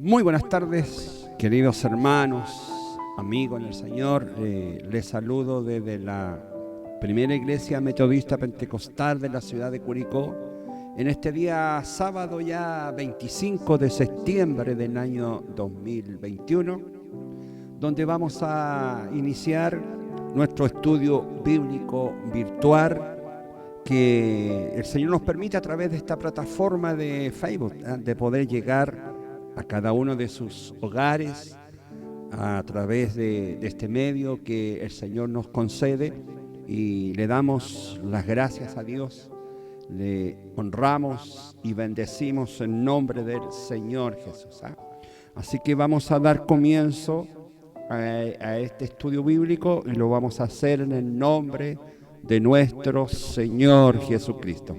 Muy buenas tardes, queridos hermanos, amigos en el Señor. Les saludo desde la primera iglesia metodista pentecostal de la ciudad de Curicó, en este día sábado ya 25 de septiembre del año 2021, donde vamos a iniciar nuestro estudio bíblico virtual que el Señor nos permite a través de esta plataforma de Facebook de poder llegar a cada uno de sus hogares a través de este medio que el Señor nos concede, y le damos las gracias a Dios, le honramos y bendecimos en nombre del Señor Jesús. Así que vamos a dar comienzo a este estudio bíblico y lo vamos a hacer en el nombre de nuestro Señor Jesucristo.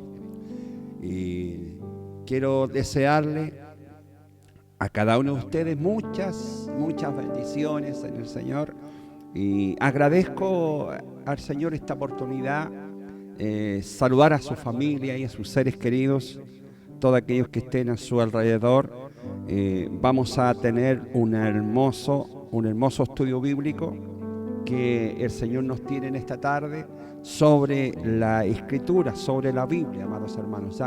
Y quiero desearle a cada uno de ustedes muchas bendiciones en el Señor, y agradezco al Señor esta oportunidad, saludar a su familia y a sus seres queridos, todos aquellos que estén a su alrededor. Vamos a tener un hermoso estudio bíblico que el Señor nos tiene en esta tarde sobre la Escritura, sobre la Biblia, amados hermanos,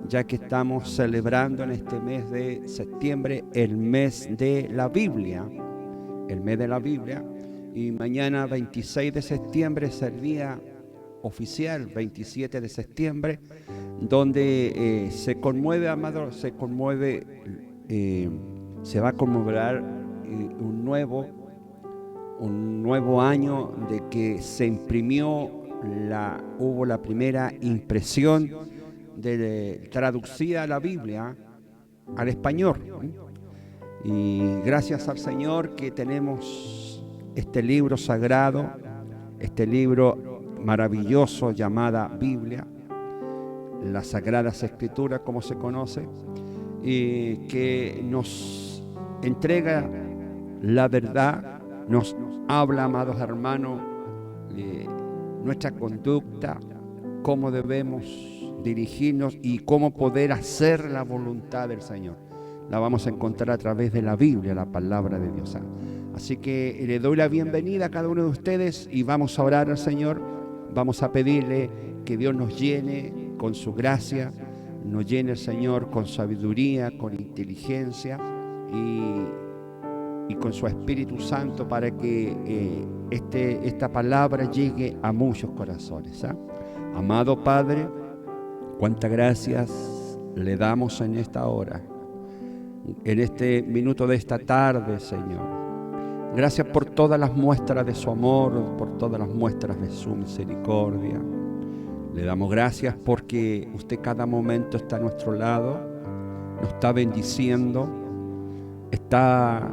ya que estamos celebrando en este mes de septiembre el mes de la Biblia, y mañana 26 de septiembre es el día oficial, 27 de septiembre, donde se conmueve, amados, se va a conmemorar un nuevo año de que se hubo la primera impresión traducida a la Biblia al español. Y gracias al Señor que tenemos este libro sagrado, este libro maravilloso llamada Biblia, las Sagradas Escrituras como se conoce, y que nos entrega la verdad, nos habla, amados hermanos, nuestra conducta, cómo debemos dirigirnos y cómo poder hacer la voluntad del Señor. La vamos a encontrar a través de la Biblia, la palabra de Dios. Así que le doy la bienvenida a cada uno de ustedes y vamos a orar al Señor. Vamos a pedirle que Dios nos llene con su gracia, nos llene el Señor con sabiduría, con inteligencia y con su Espíritu Santo, para que esta palabra llegue a muchos corazones. Amado Padre, cuántas gracias le damos en esta hora, en este minuto de esta tarde, Señor. Gracias por todas las muestras de su amor, por todas las muestras de su misericordia. Le damos gracias porque usted cada momento está a nuestro lado, nos está bendiciendo, está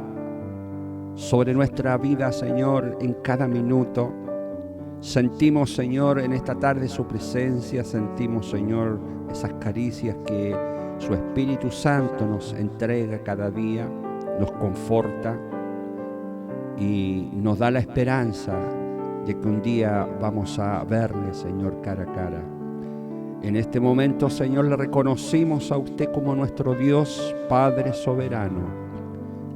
sobre nuestra vida, Señor, en cada minuto. Sentimos, Señor, en esta tarde su presencia, sentimos, Señor, esas caricias que su Espíritu Santo nos entrega cada día, nos conforta y nos da la esperanza de que un día vamos a verle, Señor, cara a cara. En este momento, Señor, le reconocimos a usted como nuestro Dios, Padre soberano,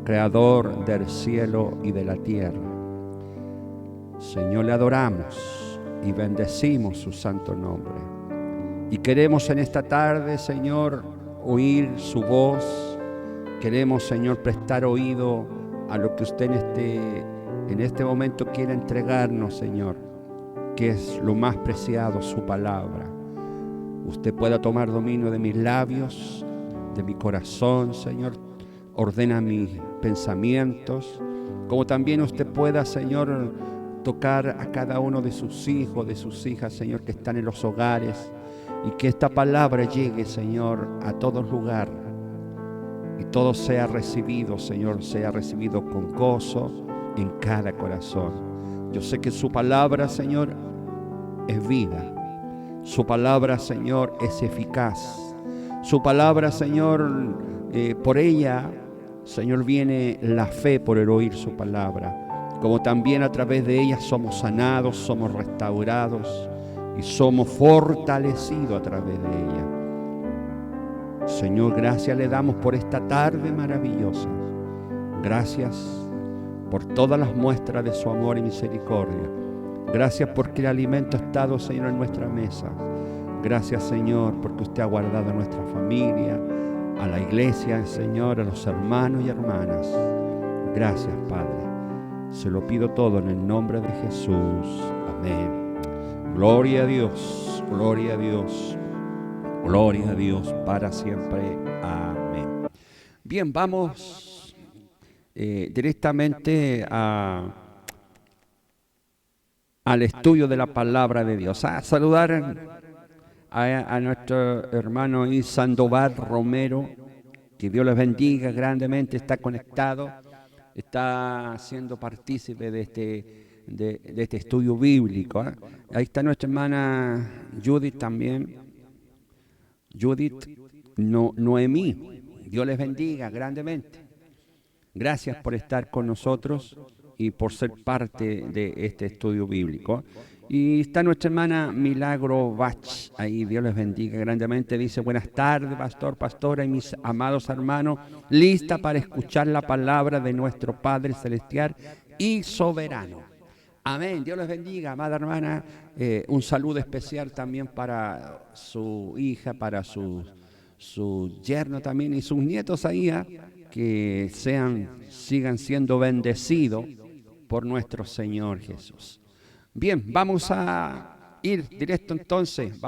Creador del cielo y de la tierra. Señor, le adoramos y bendecimos su santo nombre. Y queremos en esta tarde, Señor, oír su voz. Queremos, Señor, prestar oído a lo que usted en este momento quiere entregarnos, Señor, que es lo más preciado, su palabra. Usted pueda tomar dominio de mis labios, de mi corazón, Señor. Ordena mis pensamientos, como también usted pueda, Señor, tocar a cada uno de sus hijos, de sus hijas, Señor, que están en los hogares, y que esta palabra llegue, Señor, a todo lugar, y todo sea recibido, Señor, sea recibido con gozo en cada corazón. Yo sé que su palabra, Señor, es vida. Su palabra, Señor, es eficaz. Su palabra, Señor, por ella, Señor, viene la fe por el oír su palabra. Como también a través de ella somos sanados, somos restaurados y somos fortalecidos a través de ella. Señor, gracias le damos por esta tarde maravillosa. Gracias por todas las muestras de su amor y misericordia. Gracias porque el alimento ha estado, Señor, en nuestra mesa. Gracias, Señor, porque usted ha guardado a nuestra familia, a la iglesia, Señor, a los hermanos y hermanas. Gracias, Padre. Se lo pido todo en el nombre de Jesús. Amén. Gloria a Dios, gloria a Dios, gloria a Dios para siempre. Amén. Bien, vamos directamente al estudio de la palabra de Dios. A saludar a nuestro hermano Sandoval Romero, que Dios les bendiga grandemente, está conectado, está siendo partícipe de este estudio bíblico. Ahí está nuestra hermana Judith también, Noemí, Dios les bendiga grandemente. Gracias por estar con nosotros y por ser parte de este estudio bíblico. Y está nuestra hermana Milagro Bach, ahí Dios les bendiga grandemente. Dice: buenas tardes, pastor, pastora y mis amados hermanos, lista para escuchar la palabra de nuestro Padre Celestial y Soberano. Amén, Dios les bendiga, amada hermana. Un saludo especial también para su hija, para su yerno también y sus nietos ahí, que sigan siendo bendecidos por nuestro Señor Jesús. Bien, vamos a ir directo entonces,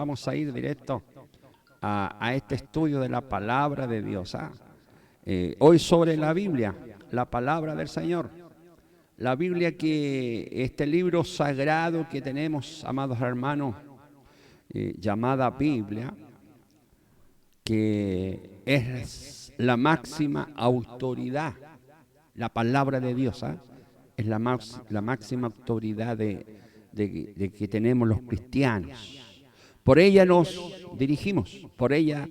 a este estudio de la palabra de Dios. Hoy sobre la Biblia, la palabra del Señor. La Biblia, que este libro sagrado que tenemos, amados hermanos, llamada Biblia, que es la máxima autoridad, la palabra de Dios, es la máxima autoridad de que tenemos los cristianos. Por ella nos dirigimos, por ella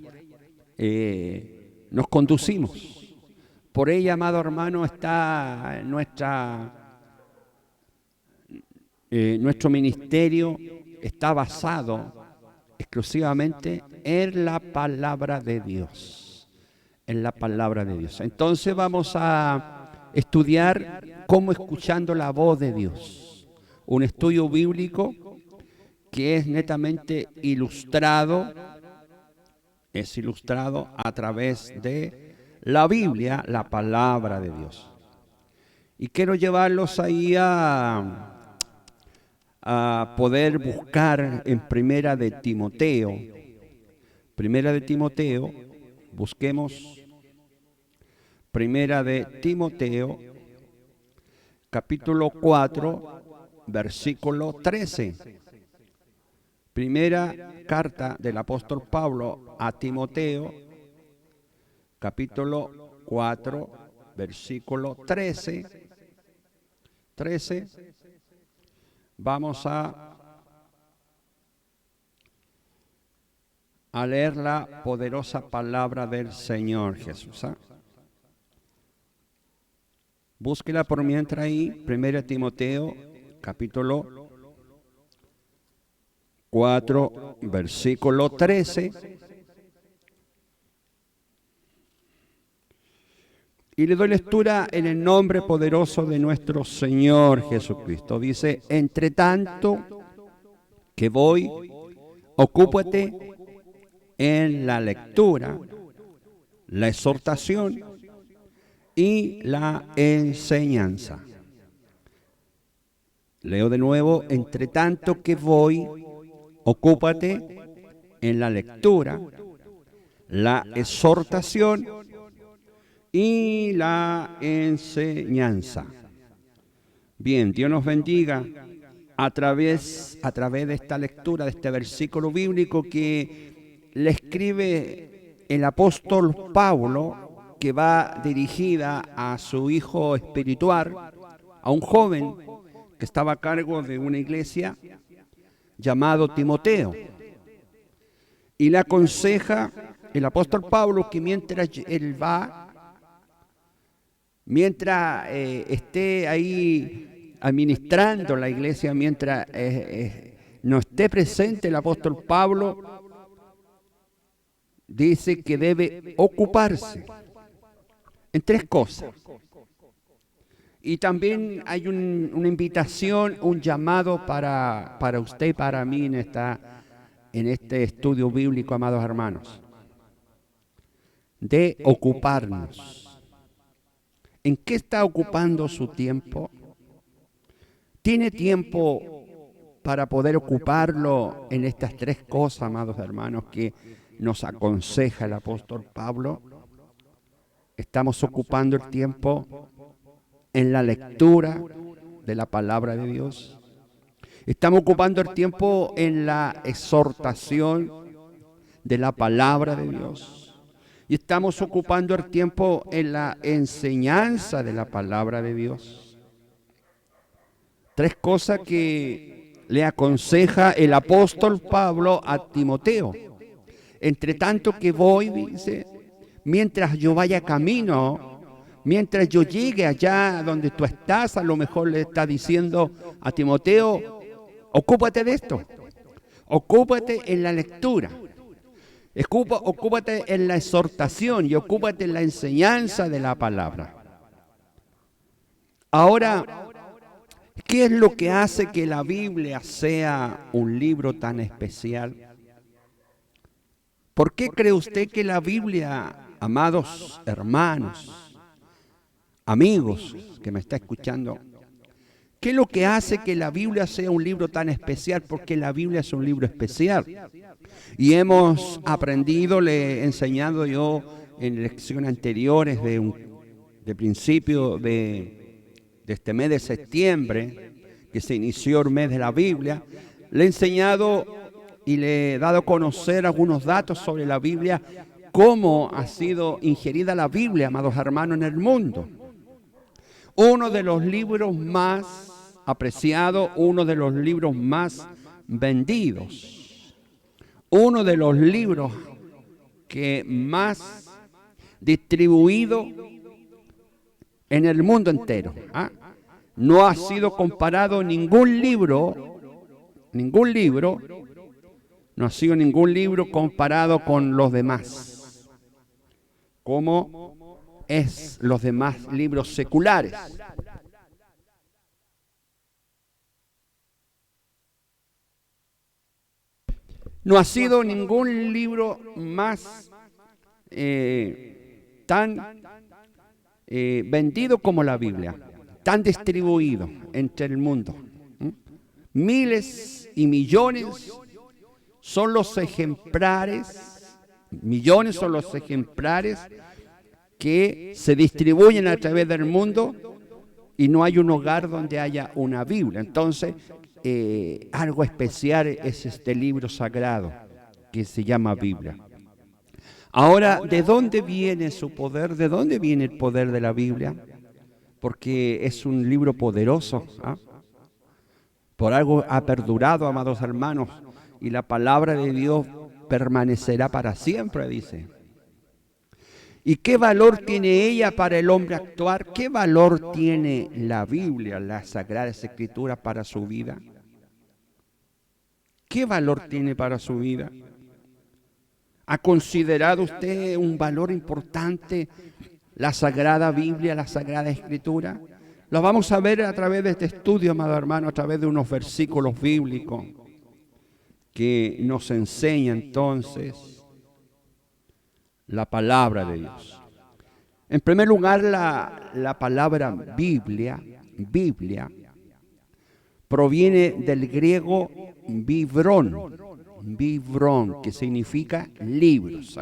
nos conducimos, por ella, amado hermano, está nuestro ministerio está basado exclusivamente en la palabra de Dios, en la palabra de Dios. Entonces vamos a estudiar cómo escuchando la voz de Dios, un estudio bíblico que es netamente ilustrado, a través de la Biblia, la palabra de Dios. Y quiero llevarlos ahí a poder buscar en Primera de Timoteo. Busquemos Primera de Timoteo, capítulo 4, versículo 13. Primera carta del apóstol Pablo a Timoteo, capítulo 4, versículo 13. Vamos a leer la poderosa palabra del Señor Jesús. Búsquela por mientras ahí, 1 Timoteo, capítulo 4, versículo 13. Y le doy lectura en el nombre poderoso de nuestro Señor Jesucristo. Dice: entre tanto que voy, ocúpate en la lectura, la exhortación y la enseñanza. Leo de nuevo: entre tanto que voy, ocúpate en la lectura, la exhortación y la enseñanza. Bien, Dios nos bendiga a través de esta lectura, de este versículo bíblico que le escribe el apóstol Pablo, que va dirigida a su hijo espiritual, a un joven que estaba a cargo de una iglesia llamado Timoteo. Y le aconseja el apóstol Pablo que mientras esté ahí administrando la iglesia, mientras no esté presente el apóstol Pablo, dice que debe ocuparse en tres cosas. Y también hay una invitación, un llamado para usted y para mí en este estudio bíblico, amados hermanos, de ocuparnos. ¿En qué está ocupando su tiempo? ¿Tiene tiempo para poder ocuparlo en estas tres cosas, amados hermanos, que nos aconseja el apóstol Pablo? ¿Estamos ocupando el tiempo en la lectura de la palabra de Dios? ¿Estamos ocupando el tiempo en la exhortación de la palabra de Dios? ¿Y estamos ocupando el tiempo en la enseñanza de la palabra de Dios? Tres cosas que le aconseja el apóstol Pablo a Timoteo. Entre tanto que voy, dice, mientras yo vaya camino, mientras yo llegue allá donde tú estás, a lo mejor le está diciendo a Timoteo, ocúpate de esto, ocúpate en la lectura, ocúpate en la exhortación y ocúpate en la enseñanza de la palabra. Ahora, ¿qué es lo que hace que la Biblia sea un libro tan especial? ¿Por qué cree usted que la Biblia, amados hermanos, amigos que me está escuchando, qué es lo que hace que la Biblia sea un libro tan especial? Porque la Biblia es un libro especial. Y hemos aprendido, le he enseñado yo en lecciones anteriores de principio de este mes de septiembre, que se inició el mes de la Biblia, le he enseñado y le he dado a conocer algunos datos sobre la Biblia, cómo ha sido ingerida la Biblia, amados hermanos, en el mundo. Uno de los libros más apreciados, uno de los libros más vendidos, uno de los libros que más distribuido en el mundo entero. No ha sido comparado ningún libro, no ha sido ningún libro comparado con los demás, como es los demás libros seculares. No ha sido ningún libro más tan vendido como la Biblia, tan distribuido entre el mundo. Miles y millones son los ejemplares, que se distribuyen a través del mundo y no hay un hogar donde haya una Biblia. Entonces, algo especial es este libro sagrado que se llama Biblia. Ahora, ¿de dónde viene su poder? ¿De dónde viene el poder de la Biblia? Porque es un libro poderoso. Por algo ha perdurado, amados hermanos, y la palabra de Dios permanecerá para siempre, dice. ¿Y qué valor tiene ella para el hombre actuar? ¿Qué valor tiene la Biblia, las Sagradas Escrituras para su vida? ¿Qué valor tiene para su vida? ¿Ha considerado usted un valor importante la Sagrada Biblia, la Sagrada Escritura? Lo vamos a ver a través de este estudio, amado hermano, a través de unos versículos bíblicos que nos enseña entonces la palabra de Dios. En primer lugar, la palabra Biblia proviene del griego vibrón, que significa libros,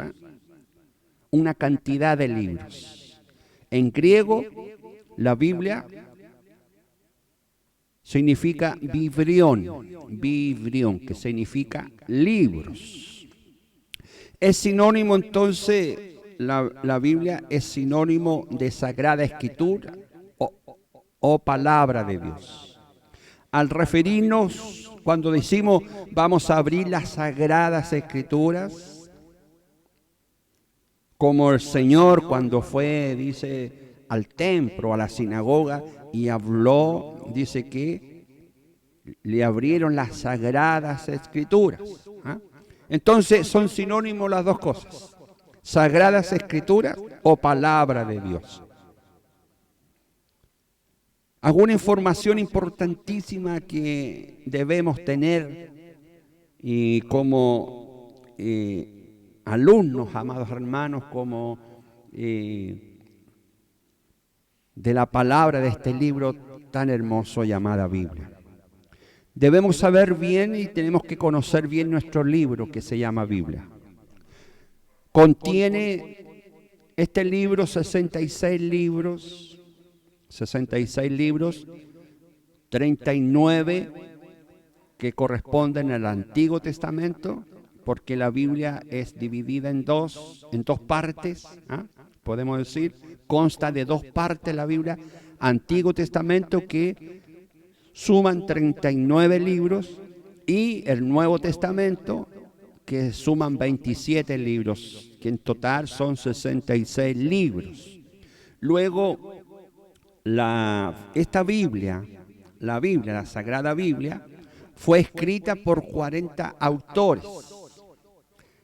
una cantidad de libros. En griego, la Biblia significa vibrión, que significa libros. Es sinónimo entonces, la Biblia es sinónimo de Sagrada Escritura o palabra de Dios. Al referirnos, cuando decimos vamos a abrir las Sagradas Escrituras, como el Señor cuando fue, dice, al templo, a la sinagoga, y habló, dice que le abrieron las Sagradas Escrituras. Entonces son sinónimos las dos cosas, Sagradas Escrituras o palabra de Dios. alguna información importantísima que debemos tener y como alumnos, amados hermanos, como de la palabra de este libro tan hermoso llamada Biblia. Debemos saber bien y tenemos que conocer bien nuestro libro que se llama Biblia. Contiene este libro 66 libros, 39 que corresponden al Antiguo Testamento, porque la Biblia es dividida en dos partes, podemos decir, consta de dos partes la Biblia, Antiguo Testamento que suman 39 libros y el Nuevo Testamento que suman 27 libros, que en total son 66 libros. Luego, esta Biblia, la Sagrada Biblia, fue escrita por 40 autores.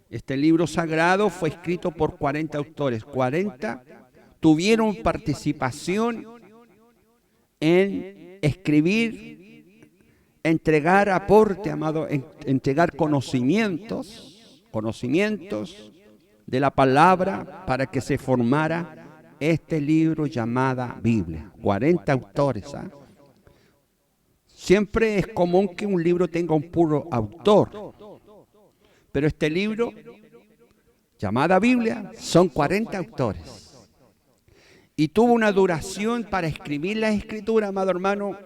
Este libro sagrado fue escrito por 40 autores. 40 tuvieron participación en escribir, entregar aporte, amado, entregar conocimientos de la palabra para que se formara este libro llamada Biblia. 40 autores. Siempre es común que un libro tenga un puro autor, pero este libro, llamada Biblia, son 40 autores. Y tuvo una duración para escribir la Escritura, amado hermano.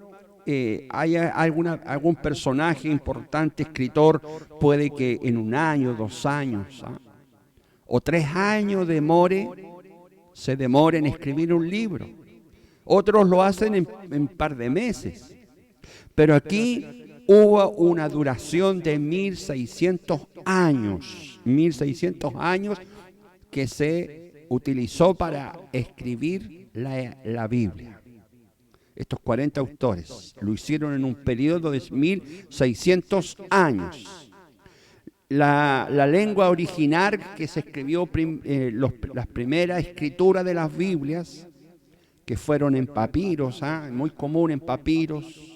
Hay algún personaje importante, escritor, puede que en 1 año, 2 años, o 3 años se demore en escribir un libro. Otros lo hacen en un par de meses. Pero aquí hubo una duración de 1600 años que se utilizó para escribir la Biblia. Estos 40 autores lo hicieron en un periodo de 1600 años. La lengua original que se escribió, las primeras escrituras de las Biblias, que fueron en papiros, muy común en papiros.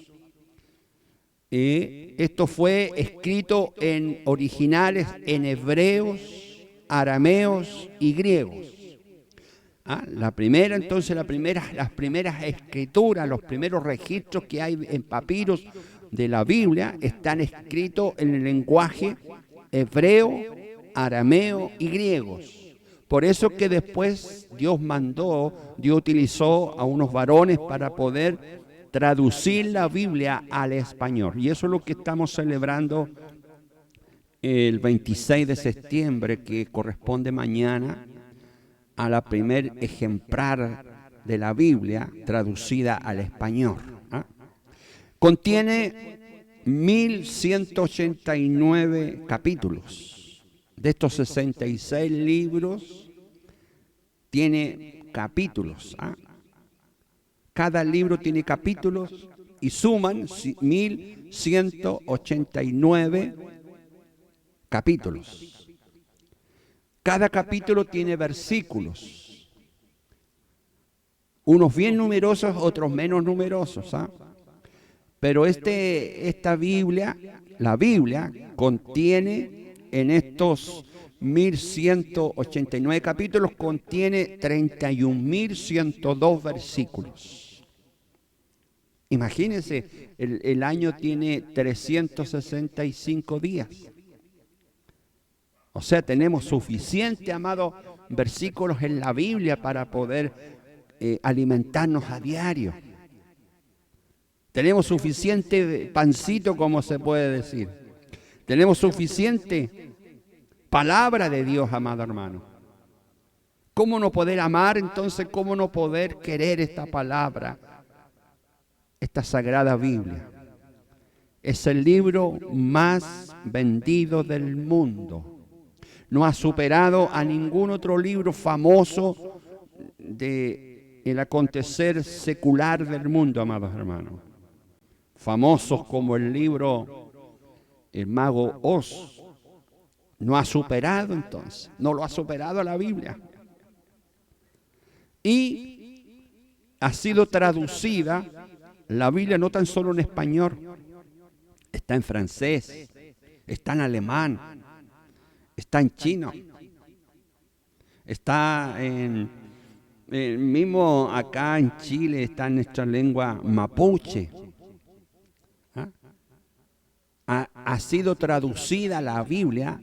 Esto fue escrito en originales en hebreos, arameos y griegos. Las primeras escrituras, los primeros registros que hay en papiros de la Biblia están escritos en el lenguaje hebreo, arameo y griegos. Por eso que después Dios utilizó a unos varones para poder traducir la Biblia al español. Y eso es lo que estamos celebrando el 26 de septiembre, que corresponde mañana a la primer ejemplar de la Biblia traducida al español. Contiene 1189 capítulos. De estos 66 libros tiene capítulos. Cada libro tiene capítulos y suman 1189 capítulos. Cada capítulo tiene versículos, unos bien numerosos, otros menos numerosos. Pero esta Biblia, la Biblia, contiene en estos 1189 capítulos, contiene 31.102 versículos. Imagínense, el año tiene 365 días. O sea, tenemos suficiente, amado, versículos en la Biblia para poder alimentarnos a diario. Tenemos suficiente pancito, como se puede decir. Tenemos suficiente palabra de Dios, amado hermano. ¿Cómo no poder amar entonces? ¿Cómo no poder querer esta palabra, esta sagrada Biblia? Es el libro más vendido del mundo. No ha superado a ningún otro libro famoso del acontecer secular del mundo, amados hermanos. Famosos como el libro El Mago Oz. No ha superado entonces, no lo ha superado la Biblia. Y ha sido traducida La Biblia no tan solo en español, está en francés, está en alemán, está en chino, está mismo acá en Chile, está en nuestra lengua mapuche. Ha sido traducida la Biblia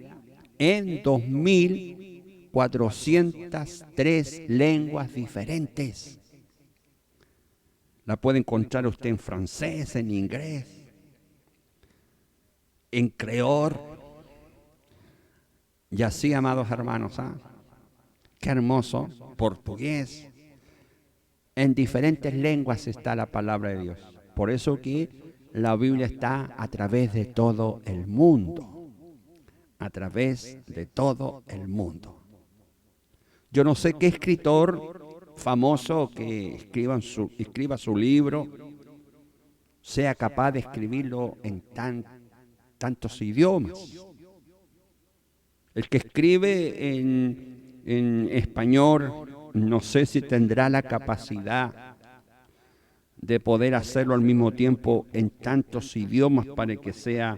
en 2403 lenguas diferentes. La puede encontrar usted en francés, en inglés, en creol. Y así, amados hermanos, qué hermoso, portugués. En diferentes lenguas está la palabra de Dios. Por eso que la Biblia está a través de todo el mundo. A través de todo el mundo. Yo no sé qué escritor famoso que escriba su libro sea capaz de escribirlo en tantos idiomas. El que escribe en español, no sé si tendrá la capacidad de poder hacerlo al mismo tiempo en tantos idiomas para que sea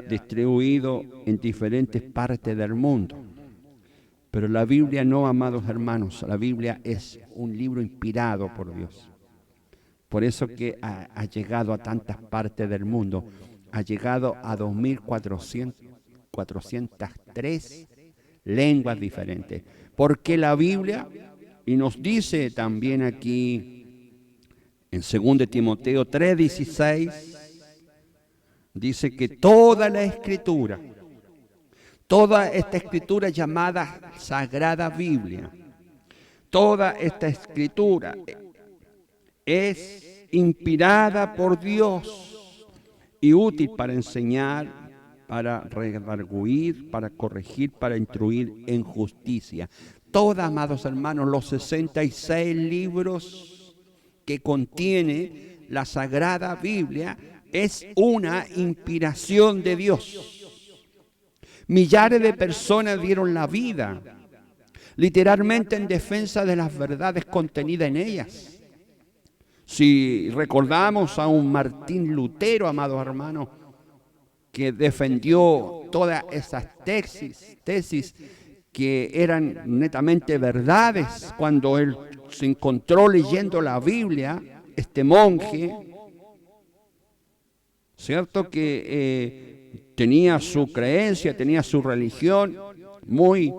distribuido en diferentes partes del mundo. Pero la Biblia no, amados hermanos, la Biblia es un libro inspirado por Dios. Por eso que ha llegado a tantas partes del mundo, ha llegado a 2403 lenguas diferentes. Porque la Biblia, y nos dice también aquí en 2 Timoteo 3:16, dice que toda la Escritura, toda esta Escritura llamada Sagrada Biblia, toda esta Escritura es inspirada por Dios y útil para enseñar, para redarguir, para corregir, para instruir en justicia. Toda, amados hermanos, los 66 libros que contiene la Sagrada Biblia es una inspiración de Dios. Millares de personas dieron la vida, literalmente en defensa de las verdades contenidas en ellas. Si recordamos a un Martín Lutero, amados hermanos, que defendió todas esas tesis que eran netamente verdades, cuando él se encontró leyendo la Biblia, este monje, cierto que tenía su creencia, tenía su religión, muy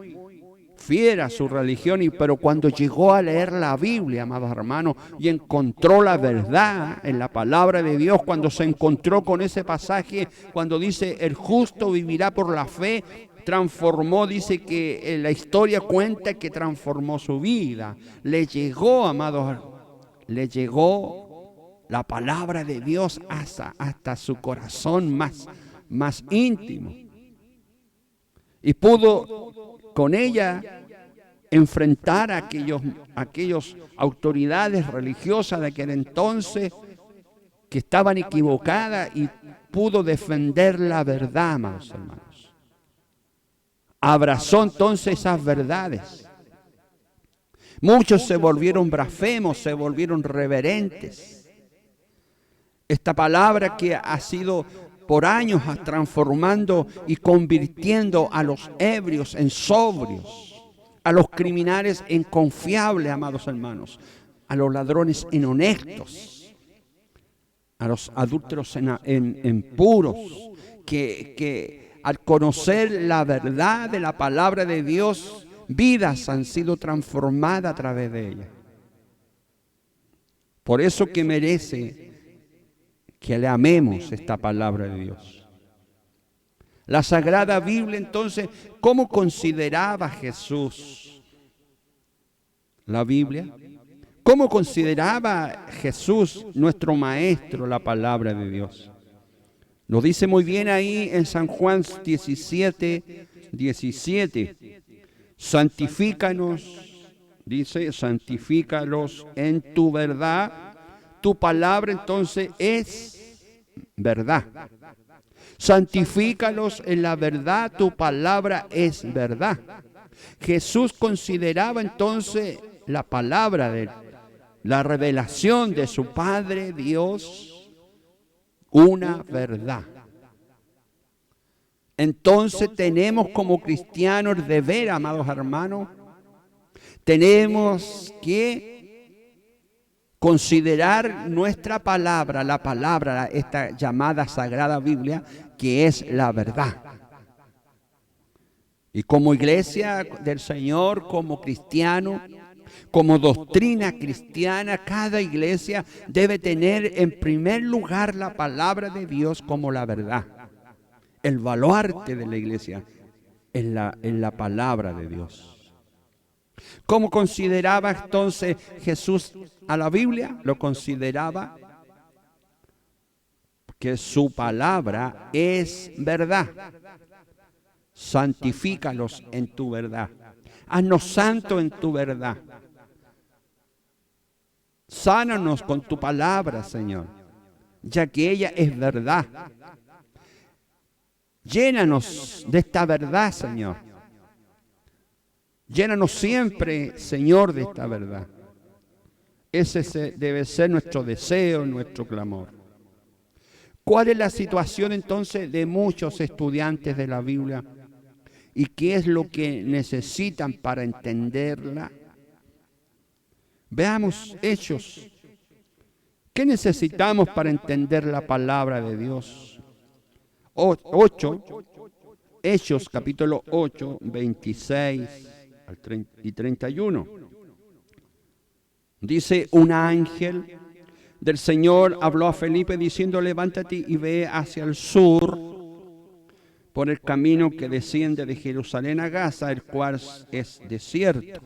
fiera su religión, pero cuando llegó a leer la Biblia, amados hermanos, y encontró la verdad en la palabra de Dios, cuando se encontró con ese pasaje, cuando dice, el justo vivirá por la fe, transformó, dice que la historia cuenta que transformó su vida. Le llegó, amados, le llegó la palabra de Dios hasta su corazón más íntimo. Y pudo con ella enfrentar a aquellos autoridades religiosas de aquel entonces que estaban equivocadas, y pudo defender la verdad, amados hermanos. Abrazó entonces esas verdades. Muchos se volvieron blasfemos, se volvieron reverentes. Esta palabra que ha sido por años transformando y convirtiendo a los ebrios en sobrios, a los criminales en confiables, amados hermanos, a los ladrones en honestos, a los adúlteros en puros, que al conocer la verdad de la palabra de Dios, vidas han sido transformadas a través de ella. Por eso que merece que le amemos esta palabra de Dios. La Sagrada Biblia, entonces, ¿cómo consideraba Jesús la Biblia? ¿Cómo consideraba Jesús, nuestro Maestro, la palabra de Dios? Lo dice muy bien ahí en San Juan 17:17. Santifícanos, dice, santifícalos en tu verdad. Tu palabra entonces es verdad. Santifícalos en la verdad, tu palabra es verdad. Jesús consideraba entonces la palabra de él la revelación de su Padre Dios, una verdad. Entonces tenemos como cristianos el deber, amados hermanos, tenemos que considerar nuestra palabra, la palabra, esta llamada Sagrada Biblia, que es la verdad. Y como iglesia del Señor, como cristiano, como doctrina cristiana, cada iglesia debe tener en primer lugar la palabra de Dios como la verdad. El baluarte de la iglesia en la palabra de Dios. ¿Cómo consideraba entonces Jesús a la Biblia? Lo consideraba que su palabra es verdad. Santifícalos en tu verdad. Haznos santos en tu verdad. Sánanos con tu palabra, Señor, ya que ella es verdad. Llénanos de esta verdad, Señor. Llénanos siempre, Señor, de esta verdad. Ese debe ser nuestro deseo, nuestro clamor. ¿Cuál es la situación entonces de muchos estudiantes de la Biblia? ¿Y qué es lo que necesitan para entenderla? Veamos Hechos. ¿Qué necesitamos para entender la palabra de Dios? 8, Hechos capítulo 8, 26 y 31. Dice, un ángel del Señor habló a Felipe diciendo, levántate y ve hacia el sur por el camino que desciende de Jerusalén a Gaza, el cual es desierto.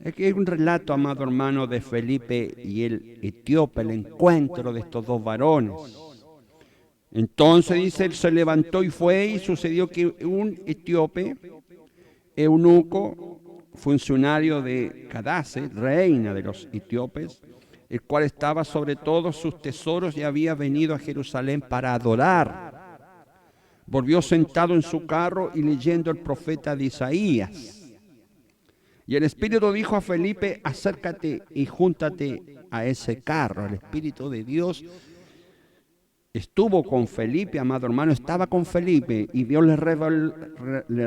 Aquí hay un relato, amado hermano, de Felipe y el etíope, el encuentro de estos dos varones. Entonces dice, él se levantó y fue, y sucedió que un etíope, eunuco, funcionario de Cadace, reina de los etíopes, el cual estaba sobre todos sus tesoros y había venido a Jerusalén para adorar, volvió sentado en su carro y leyendo el profeta de Isaías. Y el Espíritu dijo a Felipe, acércate y júntate a ese carro. El Espíritu de Dios estuvo con Felipe, amado hermano, estaba con Felipe, y Dios le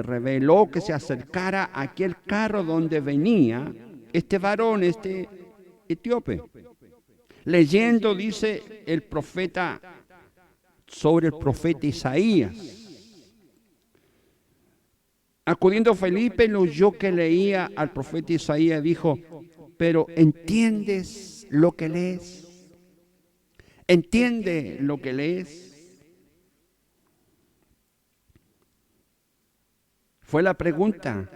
reveló que se acercara a aquel carro donde venía este varón, este etíope. Leyendo, dice el profeta, sobre el profeta Isaías. Acudiendo Felipe, lo oyó que leía al profeta Isaías, dijo, pero ¿entiendes lo que lees? ¿Entiende lo que lees? Fue la pregunta,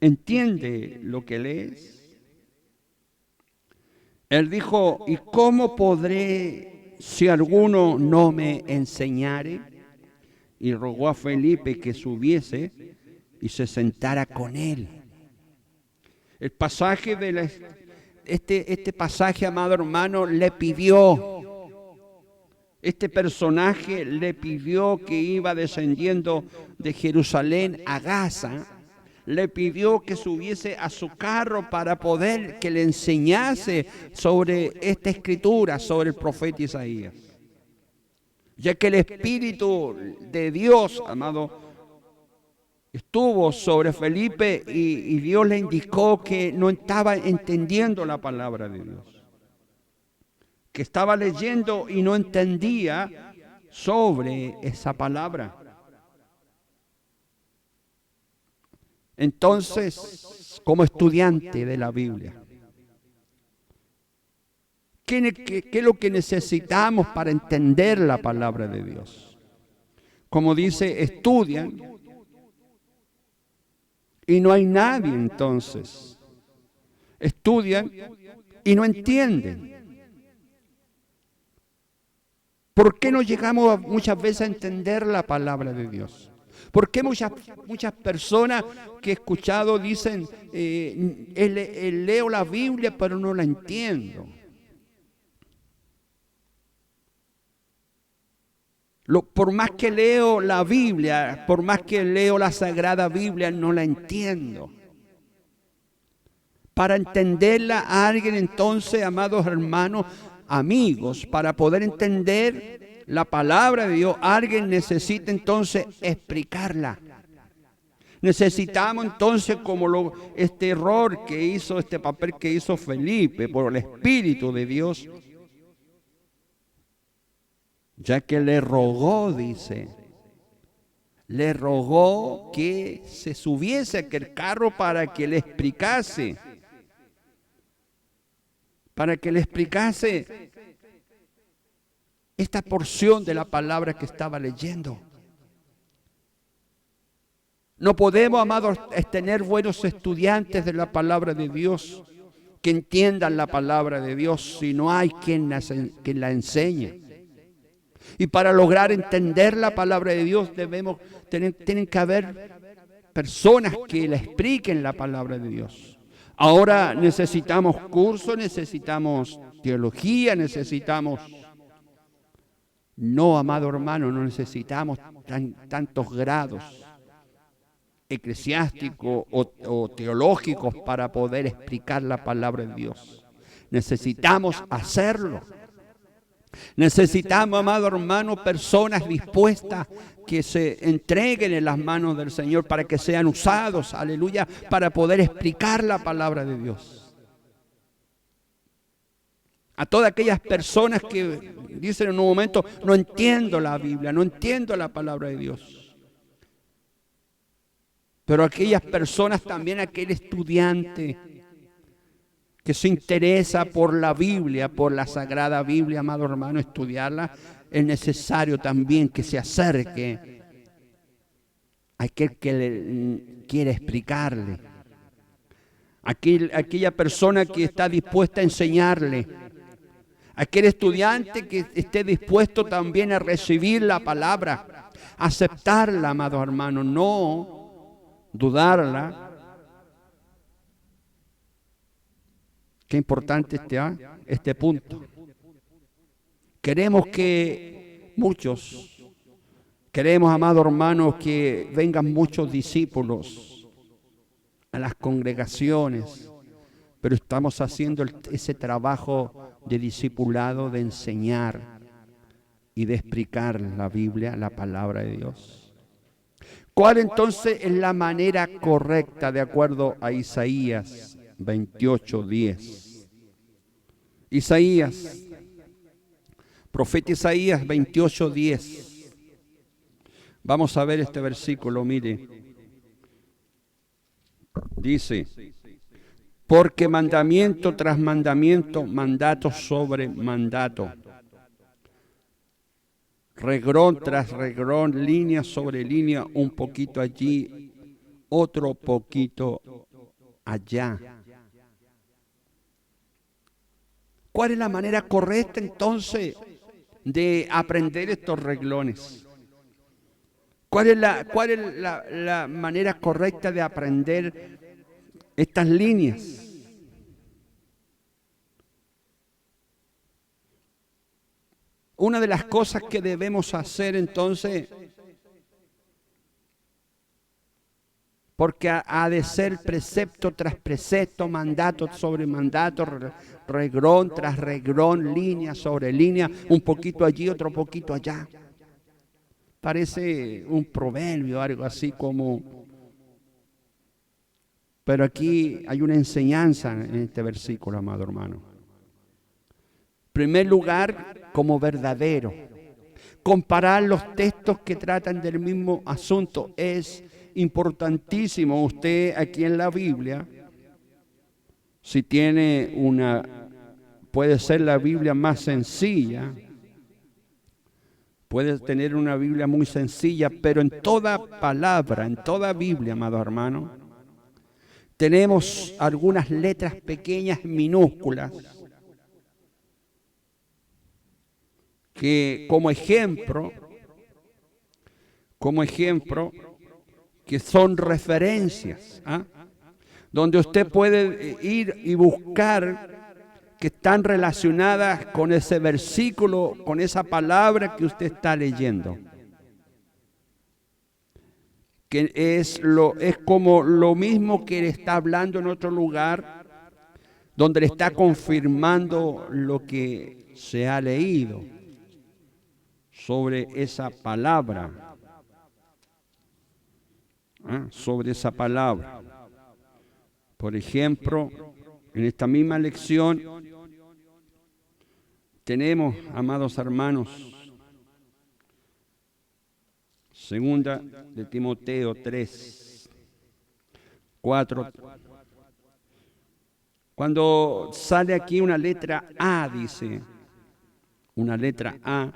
¿entiende lo que lees? Él dijo, ¿y cómo podré si alguno no me enseñare? Y rogó a Felipe que subiese y se sentara con él. El pasaje de este pasaje, amado hermano, le pidió, este personaje le pidió que iba descendiendo de Jerusalén a Gaza, le pidió que subiese a su carro para poder que le enseñase sobre esta escritura, sobre el profeta Isaías. Ya que el Espíritu de Dios, amado, estuvo sobre Felipe y Dios le indicó que no estaba entendiendo la palabra de Dios, que estaba leyendo y no entendía sobre esa palabra. Entonces, como estudiante de la Biblia, ¿qué es lo que necesitamos para entender la palabra de Dios? Como dice, estudian. Y no hay nadie entonces. Estudian y no entienden. ¿Por qué no llegamos muchas veces a entender la palabra de Dios? ¿Por qué muchas personas que he escuchado dicen, leo la Biblia pero no la entiendo? Por más que leo la Biblia, por más que leo la Sagrada Biblia, no la entiendo. Para entenderla a alguien entonces, amados hermanos, amigos, para poder entender la palabra de Dios, alguien necesita entonces explicarla. Necesitamos entonces, como este error que hizo, este papel que hizo Felipe por el Espíritu de Dios, ya que le rogó, dice, le rogó que se subiese a aquel carro para que le explicase esta porción de la palabra que estaba leyendo. No podemos, amados, tener buenos estudiantes de la palabra de Dios, que entiendan la palabra de Dios, si no hay quien la enseñe. Y para lograr entender la palabra de Dios tienen que haber personas que le expliquen la palabra de Dios. Ahora necesitamos cursos, necesitamos teología, no, amado hermano, no necesitamos tantos grados eclesiásticos o teológicos para poder explicar la palabra de Dios. Necesitamos hacerlo. Necesitamos, amado hermano, personas dispuestas que se entreguen en las manos del Señor para que sean usados, aleluya, para poder explicar la palabra de Dios. A todas aquellas personas que dicen en un momento, no entiendo la Biblia, no entiendo la palabra de Dios. Pero aquellas personas también, aquel estudiante que se interesa por la Biblia, por la Sagrada Biblia, amado hermano, estudiarla, es necesario también que se acerque a aquel que le quiere explicarle, aquella persona que está dispuesta a enseñarle, aquel estudiante que esté dispuesto también a recibir la palabra, aceptarla, amado hermano, no dudarla. Qué importante este punto. Queremos, amado hermano, que vengan muchos discípulos a las congregaciones, pero estamos haciendo ese trabajo de discipulado, de enseñar y de explicar la Biblia, la palabra de Dios. ¿Cuál entonces es la manera correcta de acuerdo a Isaías 28:10? Profeta Isaías 28:10. Vamos a ver este versículo, mire. Dice, porque mandamiento tras mandamiento, mandato sobre mandato, reglón tras reglón, línea sobre línea, un poquito allí, otro poquito allá. ¿Cuál es la manera correcta entonces de aprender estos reglones? ¿Cuál es la manera correcta de aprender estas líneas? Una de las cosas que debemos hacer entonces, porque ha de ser precepto tras precepto, mandato sobre mandato, reglón tras reglón, línea sobre línea, un poquito allí, otro poquito allá. Parece un proverbio, algo así como... Pero aquí hay una enseñanza en este versículo, amado hermano. En primer lugar, como verdadero. Comparar los textos que tratan del mismo asunto es importantísimo. Usted aquí en la Biblia, si tiene puede ser la Biblia más sencilla, puede tener una Biblia muy sencilla, pero en toda palabra, en toda Biblia, amado hermano, tenemos algunas letras pequeñas, minúsculas, que como ejemplo, que son referencias, donde usted puede ir y buscar que están relacionadas con ese versículo, con esa palabra que usted está leyendo. Que es como lo mismo que le está hablando en otro lugar, donde le está confirmando lo que se ha leído sobre esa palabra. Sobre esa palabra. Por ejemplo, en esta misma lección tenemos, amados hermanos, segunda de Timoteo 3, 4. Cuando sale aquí una letra A, dice, una letra A,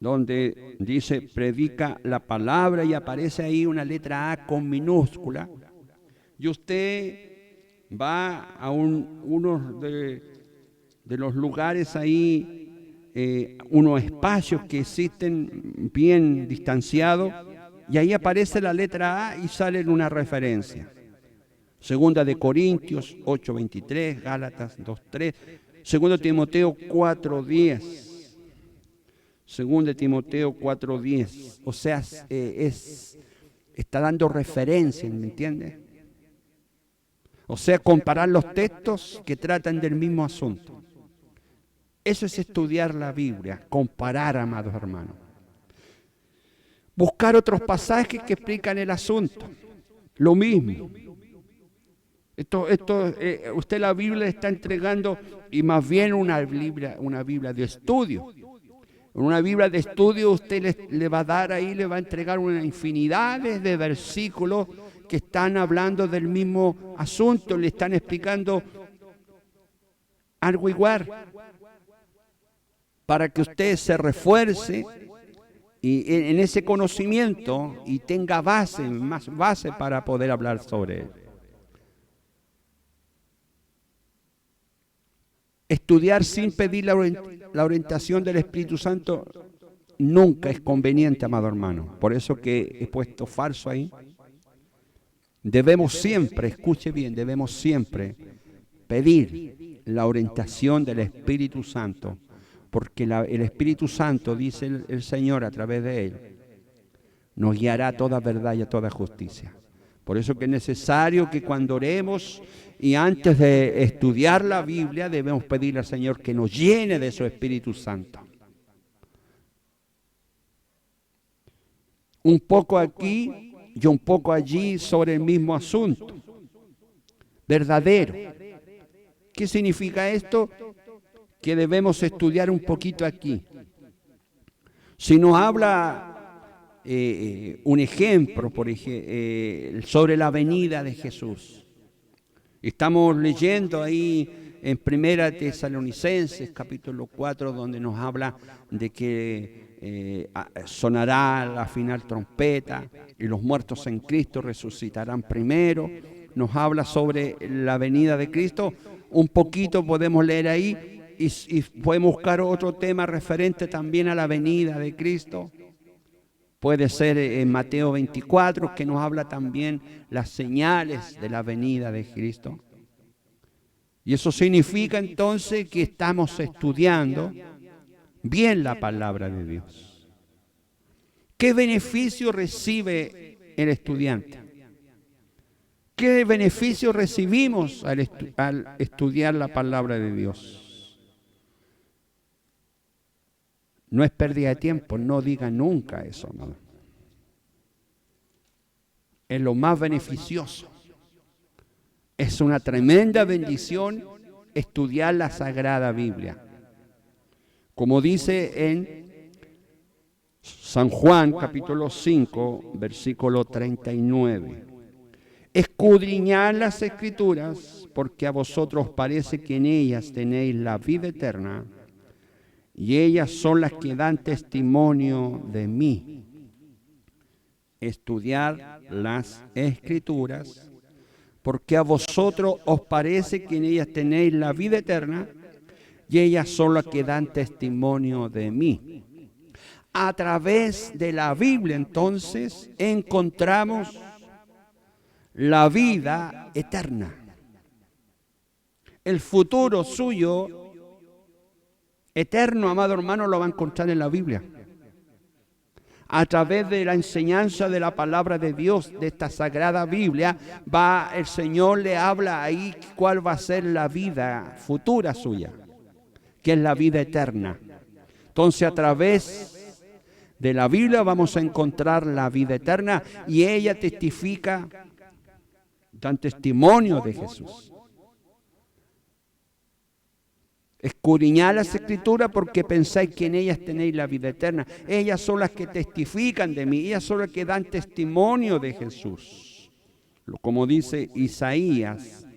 donde dice predica la palabra y aparece ahí una letra A con minúscula, y usted va a uno de los lugares ahí, unos espacios que existen bien distanciados, y ahí aparece la letra A y sale en una referencia. Segunda de Corintios 8:23, Gálatas 2:3, segunda de Timoteo 4:10. Segunda de Timoteo 4:10. O sea, está dando referencia, ¿me entiende? O sea, comparar los textos que tratan del mismo asunto. Eso es estudiar la Biblia, comparar, amados hermanos. Buscar otros pasajes que explican el asunto. Lo mismo. Usted la Biblia le está entregando, y más bien una Biblia de estudio. En una Biblia de estudio usted le va a dar ahí, le va a entregar una infinidad de versículos que están hablando del mismo asunto, le están explicando algo igual, para que usted se refuerce y en ese conocimiento y tenga más base para poder hablar sobre él. Estudiar sin pedir la orientación del Espíritu Santo nunca es conveniente, amado hermano. Por eso que he puesto falso ahí. Debemos siempre, escuche bien, debemos siempre pedir la orientación del Espíritu Santo, porque el Espíritu Santo, dice el Señor a través de él, nos guiará a toda verdad y a toda justicia. Por eso que es necesario que cuando oremos y antes de estudiar la Biblia debemos pedirle al Señor que nos llene de su Espíritu Santo. Un poco aquí y un poco allí sobre el mismo asunto. Verdadero. ¿Qué significa esto? Que debemos estudiar un poquito aquí. Si nos habla un ejemplo, por ejemplo, sobre la venida de Jesús. Estamos leyendo ahí en Primera Tesalonicenses, capítulo 4, donde nos habla de que sonará la final trompeta y los muertos en Cristo resucitarán primero. Nos habla sobre la venida de Cristo. Un poquito podemos leer ahí y podemos buscar otro tema referente también a la venida de Cristo. Puede ser en Mateo 24, que nos habla también las señales de la venida de Cristo. Y eso significa entonces que estamos estudiando bien la palabra de Dios. ¿Qué beneficio recibe el estudiante? ¿Qué beneficio recibimos al estudiar la palabra de Dios? No es pérdida de tiempo, no diga nunca eso, ¿no? Es lo más beneficioso. Es una tremenda bendición estudiar la Sagrada Biblia. Como dice en San Juan, capítulo 5, versículo 39. Escudriñad las Escrituras, porque a vosotros parece que en ellas tenéis la vida eterna, y ellas son las que dan testimonio de mí. Estudiar las Escrituras, porque a vosotros os parece que en ellas tenéis la vida eterna, y ellas son las que dan testimonio de mí. A través de la Biblia, entonces, encontramos la vida eterna. El futuro suyo, eterno, amado hermano, lo va a encontrar en la Biblia. A través de la enseñanza de la palabra de Dios, de esta sagrada Biblia, el Señor le habla ahí cuál va a ser la vida futura suya, que es la vida eterna. Entonces, a través de la Biblia vamos a encontrar la vida eterna y ella testifica, dan testimonio de Jesús. Escudriñad las Escrituras porque pensáis que en ellas tenéis la vida eterna. Ellas son las que testifican de mí, ellas son las que dan testimonio de Jesús. Como dice Isaías,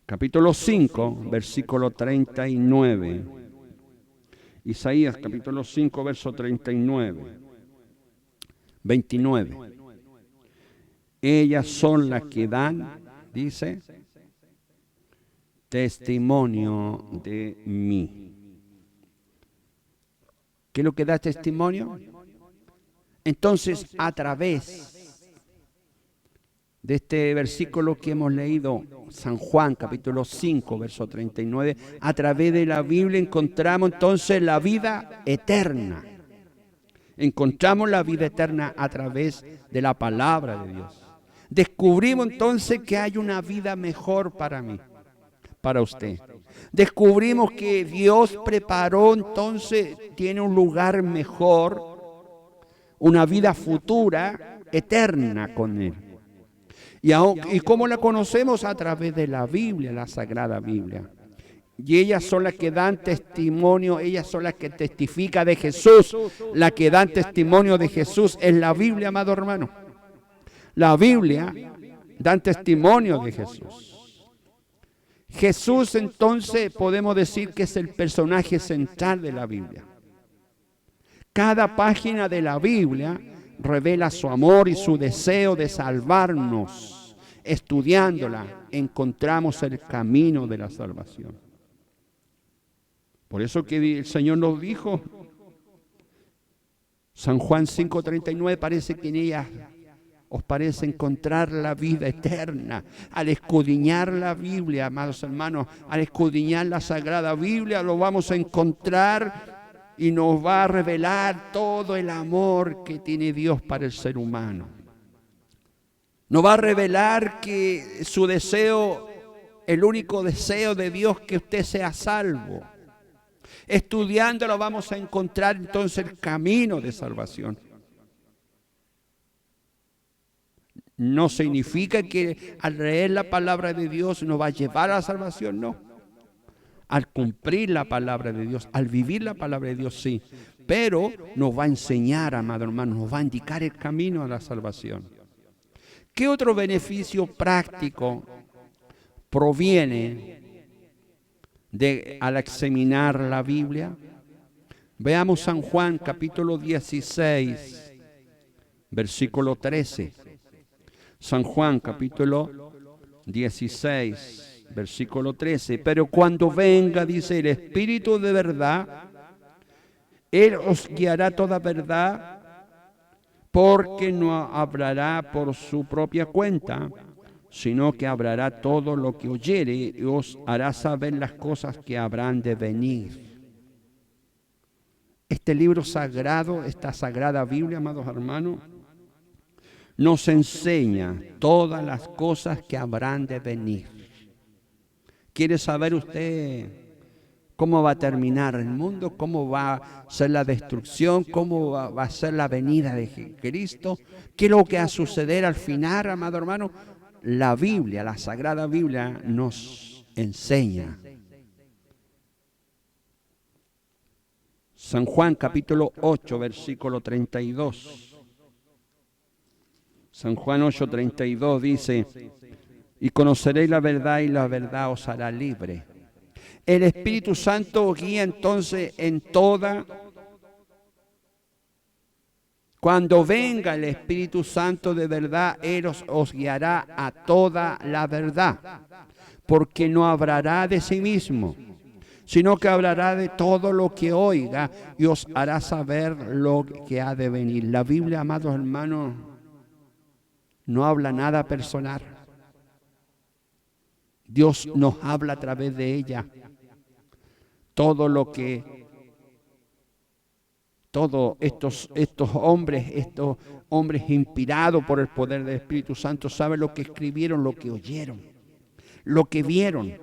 capítulo 5, versículo 39. Isaías, capítulo 5, verso 39. 29. Ellas son las que dan, dice, testimonio de mí. ¿Qué es lo que da testimonio? Entonces, a través de este versículo que hemos leído, San Juan, capítulo 5, verso 39, a través de la Biblia encontramos entonces la vida eterna. Encontramos la vida eterna a través de la palabra de Dios. Descubrimos entonces que hay una vida mejor para mí, para usted. Descubrimos que Dios preparó entonces, tiene un lugar mejor, una vida futura, eterna con Él. ¿Y cómo la conocemos? A través de la Biblia, la Sagrada Biblia. Y ellas son las que dan testimonio, ellas son las que testifican de Jesús. La que dan testimonio de Jesús es la Biblia, amado hermano. La Biblia dan testimonio de Jesús. Jesús entonces podemos decir que es el personaje central de la Biblia. Cada página de la Biblia revela su amor y su deseo de salvarnos. Estudiándola encontramos el camino de la salvación. Por eso que el Señor nos dijo, San Juan 5:39, parece que en ella os parece encontrar la vida eterna. Al escudriñar la Biblia, amados hermanos, al escudriñar la Sagrada Biblia, lo vamos a encontrar y nos va a revelar todo el amor que tiene Dios para el ser humano. Nos va a revelar que su deseo, el único deseo de Dios, que usted sea salvo. Estudiándolo vamos a encontrar entonces el camino de salvación. No significa que al leer la palabra de Dios nos va a llevar a la salvación, no. Al cumplir la palabra de Dios, al vivir la palabra de Dios, sí. Pero nos va a enseñar, amado hermano, nos va a indicar el camino a la salvación. ¿Qué otro beneficio práctico proviene al examinar la Biblia? Veamos San Juan, capítulo 16, versículo 13. San Juan, capítulo 16, versículo 13. Pero cuando venga, dice, el Espíritu de verdad, Él os guiará toda verdad, porque no hablará por su propia cuenta, sino que hablará todo lo que oyere y os hará saber las cosas que habrán de venir. Este libro sagrado, esta sagrada Biblia, amados hermanos, nos enseña todas las cosas que habrán de venir. ¿Quiere saber usted cómo va a terminar el mundo? ¿Cómo va a ser la destrucción? ¿Cómo va a ser la venida de Cristo? ¿Qué es lo que va a suceder al final, amado hermano? La Biblia, la Sagrada Biblia, nos enseña. San Juan, capítulo 8, versículo 32. San Juan 8:32 dice, y conoceréis la verdad y la verdad os hará libre. El Espíritu Santo os guía entonces en toda. Cuando venga el Espíritu Santo de verdad, Él os guiará a toda la verdad, porque no hablará de sí mismo, sino que hablará de todo lo que oiga y os hará saber lo que ha de venir. La Biblia, amados hermanos, no habla nada personal. Dios nos habla a través de ella. Todos estos hombres inspirados por el poder del Espíritu Santo, saben lo que escribieron, lo que oyeron, lo que vieron,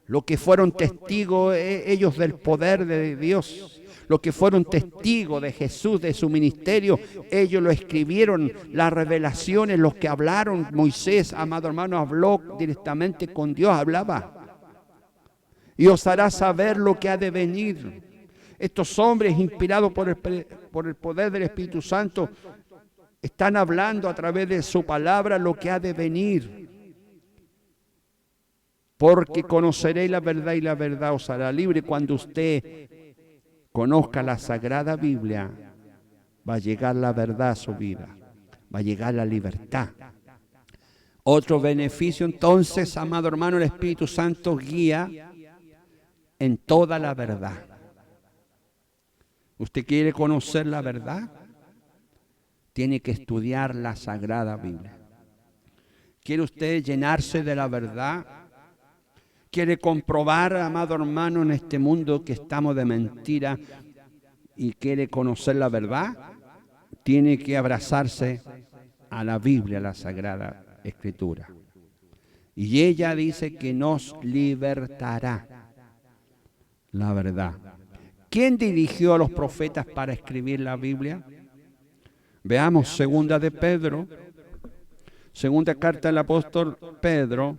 lo que fueron testigos ellos del poder de Dios, lo que fueron testigos de Jesús, de su ministerio. Ellos lo escribieron, las revelaciones, los que hablaron. Moisés, amado hermano, habló directamente con Dios, hablaba. Y os hará saber lo que ha de venir. Estos hombres inspirados por el poder del Espíritu Santo están hablando a través de su palabra lo que ha de venir. Porque conoceréis la verdad y la verdad os hará libre. Cuando usted conozca la Sagrada Biblia, va a llegar la verdad a su vida, va a llegar la libertad. Otro beneficio entonces, amado hermano, el Espíritu Santo guía en toda la verdad. ¿Usted quiere conocer la verdad? Tiene que estudiar la Sagrada Biblia. ¿Quiere usted llenarse de la verdad? ¿Quiere comprobar, amado hermano, en este mundo que estamos de mentira y quiere conocer la verdad? Tiene que abrazarse a la Biblia, a la Sagrada Escritura. Y ella dice que nos libertará la verdad. ¿Quién dirigió a los profetas para escribir la Biblia? Veamos segunda de Pedro, segunda carta del apóstol Pedro,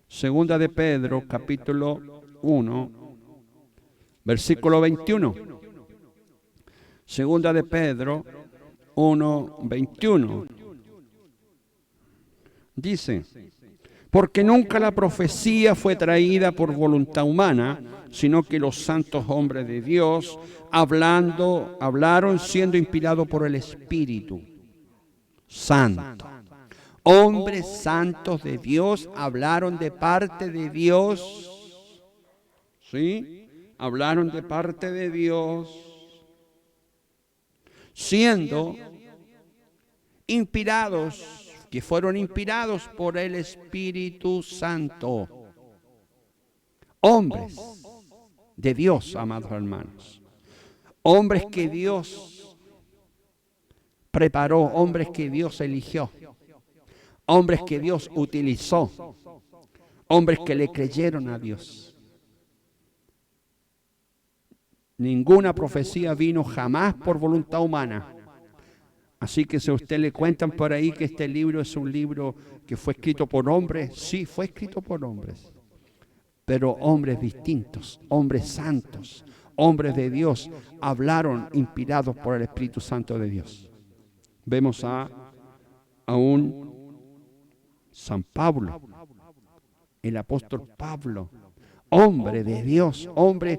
segunda de Pedro, capítulo 1, versículo 21. Segunda de Pedro 1, 21. Dice: porque nunca la profecía fue traída por voluntad humana, sino que los santos hombres de Dios hablaron siendo inspirados por el Espíritu Santo. Hombres santos de Dios hablaron de parte de Dios. ¿Sí? Hablaron de parte de Dios, siendo inspirados, que fueron inspirados por el Espíritu Santo. Hombres de Dios, amados hermanos. Hombres que Dios preparó, hombres que Dios eligió, hombres que Dios utilizó, hombres que le creyeron a Dios. Ninguna profecía vino jamás por voluntad humana. Así que si a usted le cuentan por ahí que este libro es un libro que fue escrito por hombres, sí, fue escrito por hombres, pero hombres distintos, hombres santos, hombres de Dios, hablaron inspirados por el Espíritu Santo de Dios. Vemos a un San Pablo, el apóstol Pablo, hombre de Dios, hombre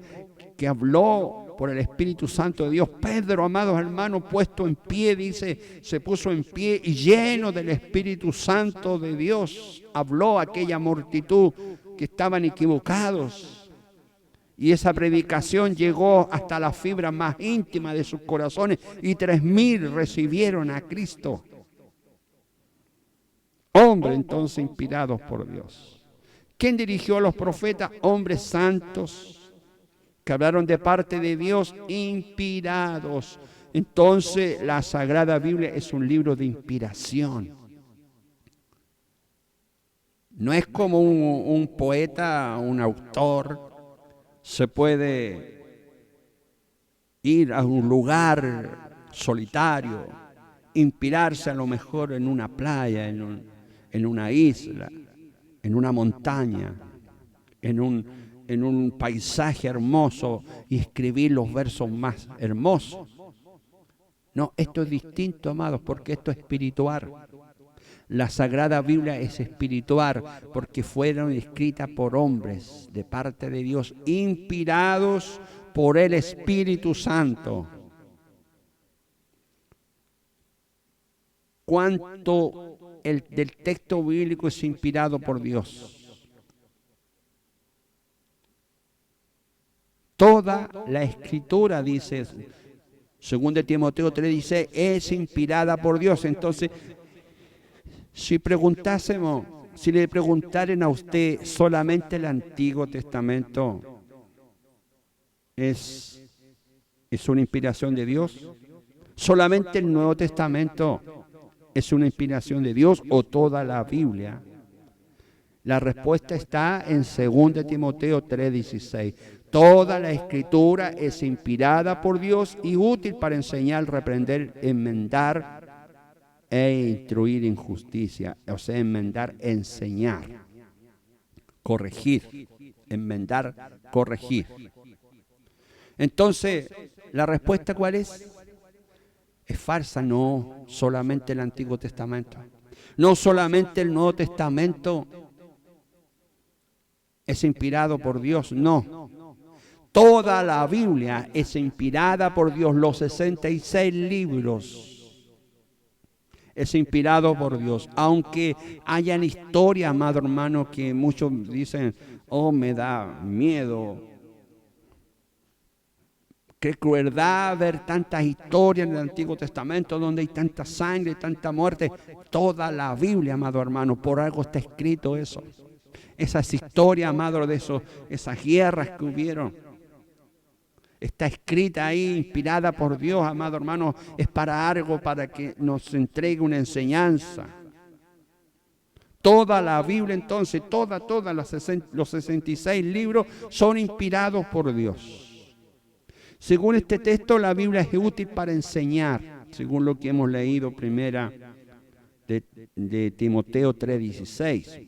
que habló por el Espíritu Santo de Dios. Pedro, amados hermanos, puesto en pie, dice, se puso en pie y lleno del Espíritu Santo de Dios, habló a aquella multitud que estaban equivocados. Y esa predicación llegó hasta la fibra más íntima de sus corazones y 3,000 recibieron a Cristo. Hombres entonces inspirados por Dios. ¿Quién dirigió a los profetas? Hombres santos que hablaron de parte de Dios, inspirados. Entonces la Sagrada Biblia es un libro de inspiración. No es como un poeta, un autor, se puede ir a un lugar solitario, inspirarse a lo mejor en una playa, en una isla, en una montaña, en un paisaje hermoso y escribir los versos más hermosos. No, esto es distinto, amados, porque esto es espiritual. La Sagrada Biblia es espiritual porque fueron escritas por hombres de parte de Dios, inspirados por el Espíritu Santo. ¿Cuánto del texto bíblico es inspirado por Dios? Toda la Escritura, dice, según de Timoteo 3, dice, es inspirada por Dios. Entonces, si preguntásemos, si le preguntaren a usted, ¿solamente el Antiguo Testamento es una inspiración de Dios? ¿Solamente el Nuevo Testamento es una inspiración de Dios o toda la Biblia? La respuesta está en 2 Timoteo 3:16. Toda la Escritura es inspirada por Dios y útil para enseñar, reprender, enmendar e instruir en justicia. O sea, enmendar, enseñar, corregir, enmendar, corregir. Entonces, ¿la respuesta cuál es? Es falsa, no solamente el Antiguo Testamento, no solamente el Nuevo Testamento es inspirado por Dios, no. Toda la Biblia es inspirada por Dios, los 66 libros es inspirado por Dios, aunque hayan historias, amado hermano, que muchos dicen, oh, me da miedo. Qué crueldad ver tantas historias en el Antiguo Testamento donde hay tanta sangre, tanta muerte. Toda la Biblia, amado hermano, por algo está escrito eso. Esas historias, amado, de esas guerras que hubieron, está escrita ahí, inspirada por Dios, amado hermano, es para algo, para que nos entregue una enseñanza. Toda la Biblia entonces, los 66 libros son inspirados por Dios. Según este texto, la Biblia es útil para enseñar, según lo que hemos leído primera de Timoteo 3:16.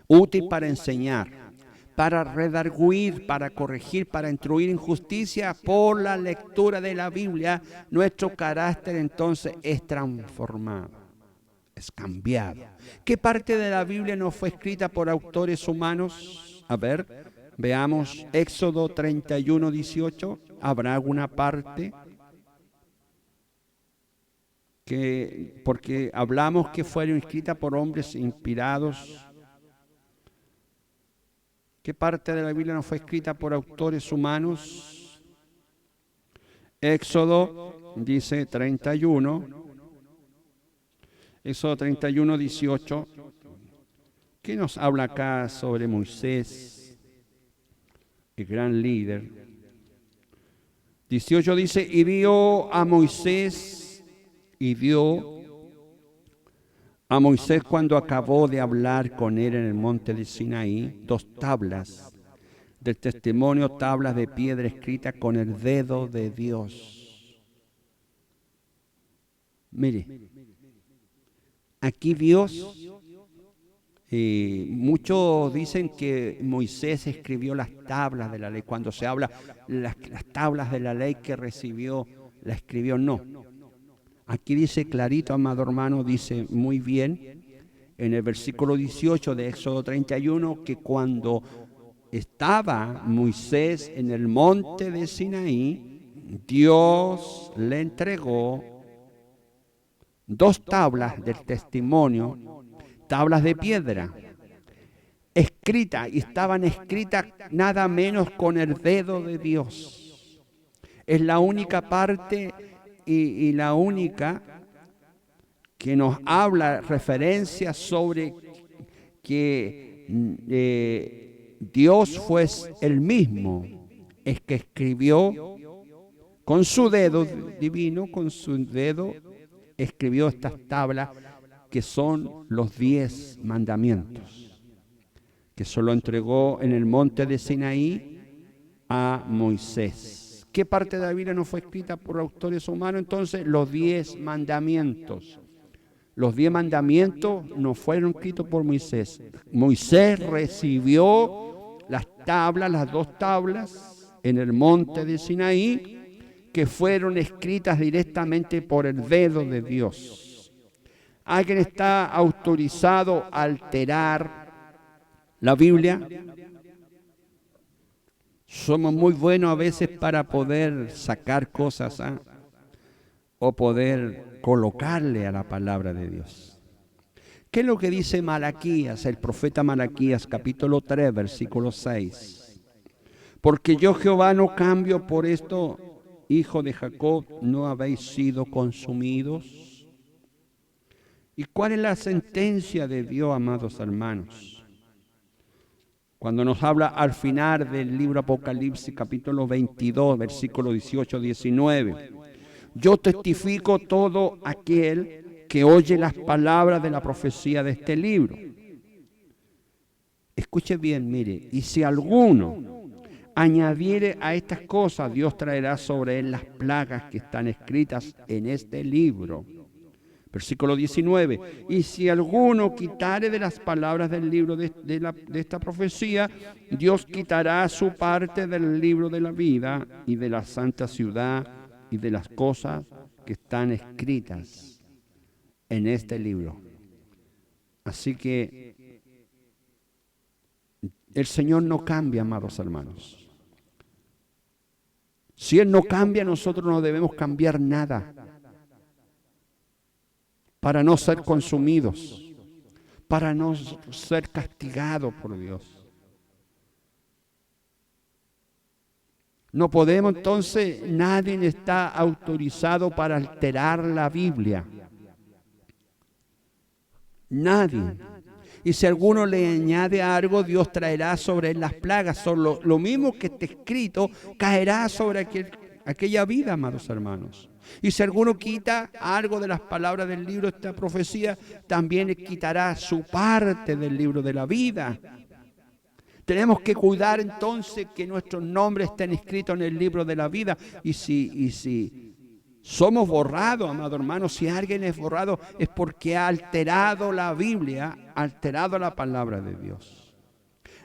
Útil para enseñar, para redarguir, para corregir, para instruir en justicia. Por la lectura de la Biblia, nuestro carácter entonces es transformado, es cambiado. ¿Qué parte de la Biblia no fue escrita por autores humanos? A ver, veamos Éxodo 31:18. ¿Habrá alguna parte? Porque hablamos que fueron escritas por hombres inspirados. ¿Qué parte de la Biblia no fue escrita por autores humanos? Éxodo dice 31. Éxodo 31:18. ¿Qué nos habla acá sobre Moisés, el gran líder? 18 dice, y dio a Moisés cuando acabó de hablar con él en el monte de Sinaí, 2 tablas del testimonio, tablas de piedra escritas con el dedo de Dios. Mire, aquí Dios, muchos dicen que Moisés escribió las tablas de la ley. Cuando se habla las tablas de la ley que recibió, la escribió, no. Aquí dice clarito, amado hermano, dice muy bien en el versículo 18 de Éxodo 31 que cuando estaba Moisés en el monte de Sinaí, Dios le entregó 2 tablas del testimonio, tablas de piedra, escritas, y estaban escritas nada menos con el dedo de Dios. Es la única parte y la única que nos habla referencia sobre que Dios fue el mismo, es que escribió con su dedo divino, con su dedo, escribió estas tablas que son los 10 mandamientos, que se lo entregó en el monte de Sinaí a Moisés. ¿Qué parte de la Biblia no fue escrita por autores humanos? Entonces, los 10 mandamientos. Los 10 mandamientos no fueron escritos por Moisés. Moisés recibió las 2 tablas en el monte de Sinaí, que fueron escritas directamente por el dedo de Dios. ¿Alguien está autorizado a alterar la Biblia? Somos muy buenos a veces para poder sacar cosas o poder colocarle a la palabra de Dios. ¿Qué es lo que dice Malaquías, el profeta Malaquías, capítulo 3, versículo 6? Porque yo Jehová no cambio, por esto, hijo de Jacob, no habéis sido consumidos. ¿Y cuál es la sentencia de Dios, amados hermanos? Cuando nos habla al final del libro Apocalipsis, capítulo 22, versículo 18-19. Yo testifico todo aquel que oye las palabras de la profecía de este libro. Escuche bien, mire, y si alguno añadiere a estas cosas, Dios traerá sobre él las plagas que están escritas en este libro. Versículo 19, y si alguno quitare de las palabras del libro de esta profecía, Dios quitará su parte del libro de la vida y de la santa ciudad y de las cosas que están escritas en este libro. Así que el Señor no cambia, amados hermanos. Si Él no cambia, nosotros no debemos cambiar nada para no ser consumidos, para no ser castigados por Dios. No podemos entonces, nadie está autorizado para alterar la Biblia. Nadie. Y si alguno le añade algo, Dios traerá sobre él las plagas. Lo mismo que está escrito caerá sobre aquella vida, amados hermanos. Y si alguno quita algo de las palabras del libro de esta profecía, también le quitará su parte del libro de la vida. Tenemos que cuidar entonces que nuestros nombres estén escritos en el libro de la vida. Y si somos borrados, amado hermano, si alguien es borrado, es porque ha alterado la Biblia, ha alterado la palabra de Dios.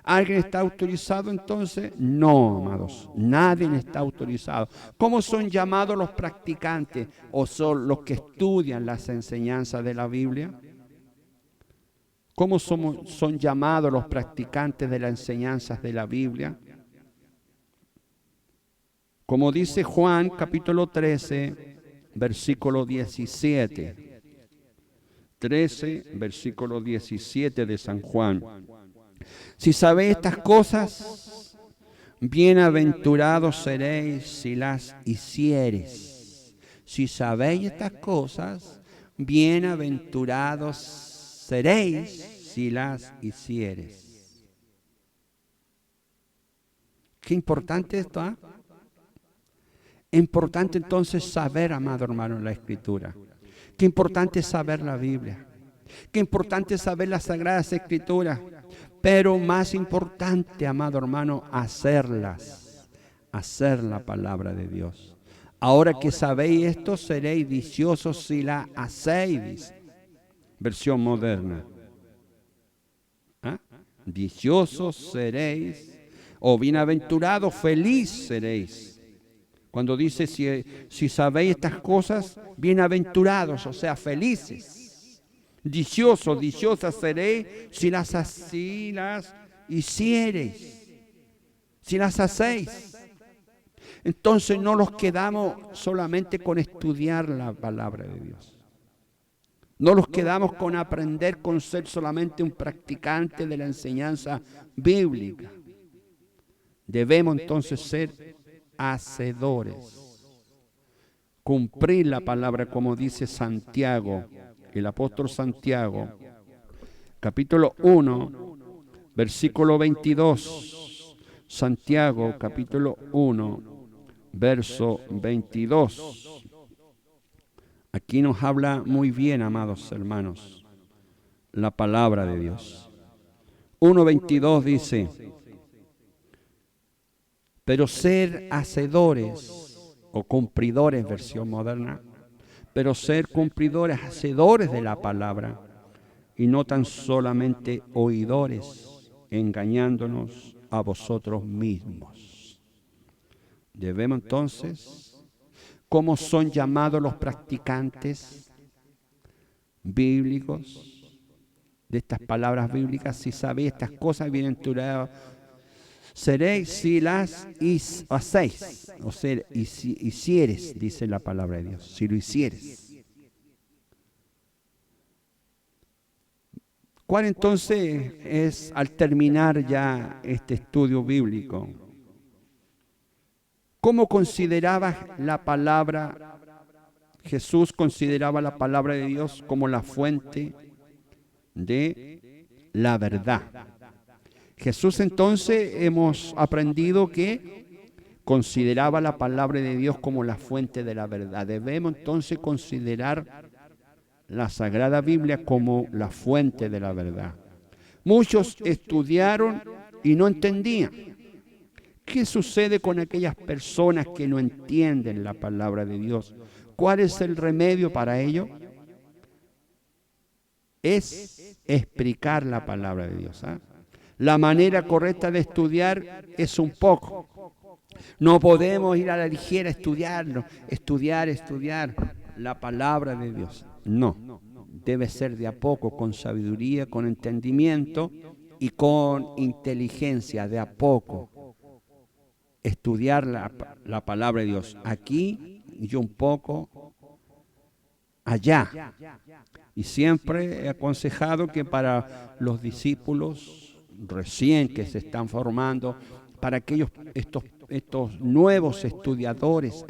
¿Alguien está autorizado entonces? No, amados, nadie está autorizado. ¿Cómo son llamados los practicantes o son los que estudian las enseñanzas de la Biblia? ¿Cómo son llamados los practicantes de las enseñanzas de la Biblia? Como dice Juan capítulo 13, versículo 17. 13, versículo 17 de San Juan. Si sabéis estas cosas, bienaventurados seréis si las hiciereis. Si sabéis estas cosas, bienaventurados seréis si las hiciereis. Qué importante esto, ¿eh? Es importante entonces saber, amado hermano, la Escritura. Qué importante es saber la Biblia. Qué importante es saber las Sagradas Escrituras. Pero más importante, amado hermano, hacerlas. Hacer la palabra de Dios. Ahora que sabéis esto, seréis dichosos si la hacéis. Versión moderna. ¿Ah? Dichosos seréis, o bienaventurados, feliz seréis. Cuando dice, si sabéis estas cosas, bienaventurados, o sea, felices. Dichosos, dichosas seréis si las hiciereis, si las hacéis. Entonces no nos quedamos solamente con estudiar la palabra de Dios. No nos quedamos con aprender, con ser solamente un practicante de la enseñanza bíblica. Debemos entonces ser hacedores. Cumplir la palabra como dice Santiago, el apóstol Santiago, capítulo 1, versículo 22. Santiago, capítulo 1, verso 22. Aquí nos habla muy bien, amados hermanos, la palabra de Dios. 1:22 dice, pero ser hacedores o cumplidores, versión moderna, pero ser cumplidores, hacedores de la palabra y no tan solamente oidores, engañándonos a vosotros mismos. Debemos entonces, ¿cómo son llamados los practicantes bíblicos de estas palabras bíblicas? Si sabéis estas cosas, bienaventurados seréis si las hacéis, o sea, hicieres, dice la palabra de Dios, si lo hicieres. ¿Cuál entonces es, al terminar ya este estudio bíblico, cómo considerabas la palabra Jesús consideraba la palabra de Dios como la fuente de la verdad. Jesús entonces hemos aprendido que consideraba la palabra de Dios como la fuente de la verdad. Debemos entonces considerar la Sagrada Biblia como la fuente de la verdad. Muchos estudiaron y no entendían. ¿Qué sucede con aquellas personas que no entienden la palabra de Dios? ¿Cuál es el remedio para ello? Es explicar la palabra de Dios. La manera correcta de estudiar es un poco. No podemos ir a la ligera a estudiar la palabra de Dios. No, debe ser de a poco, con sabiduría, con entendimiento y con inteligencia, de a poco. Estudiar la palabra de Dios. Aquí y un poco allá. Y siempre he aconsejado que para los discípulos recién que se están formando, para aquellos estos nuevos estudiadores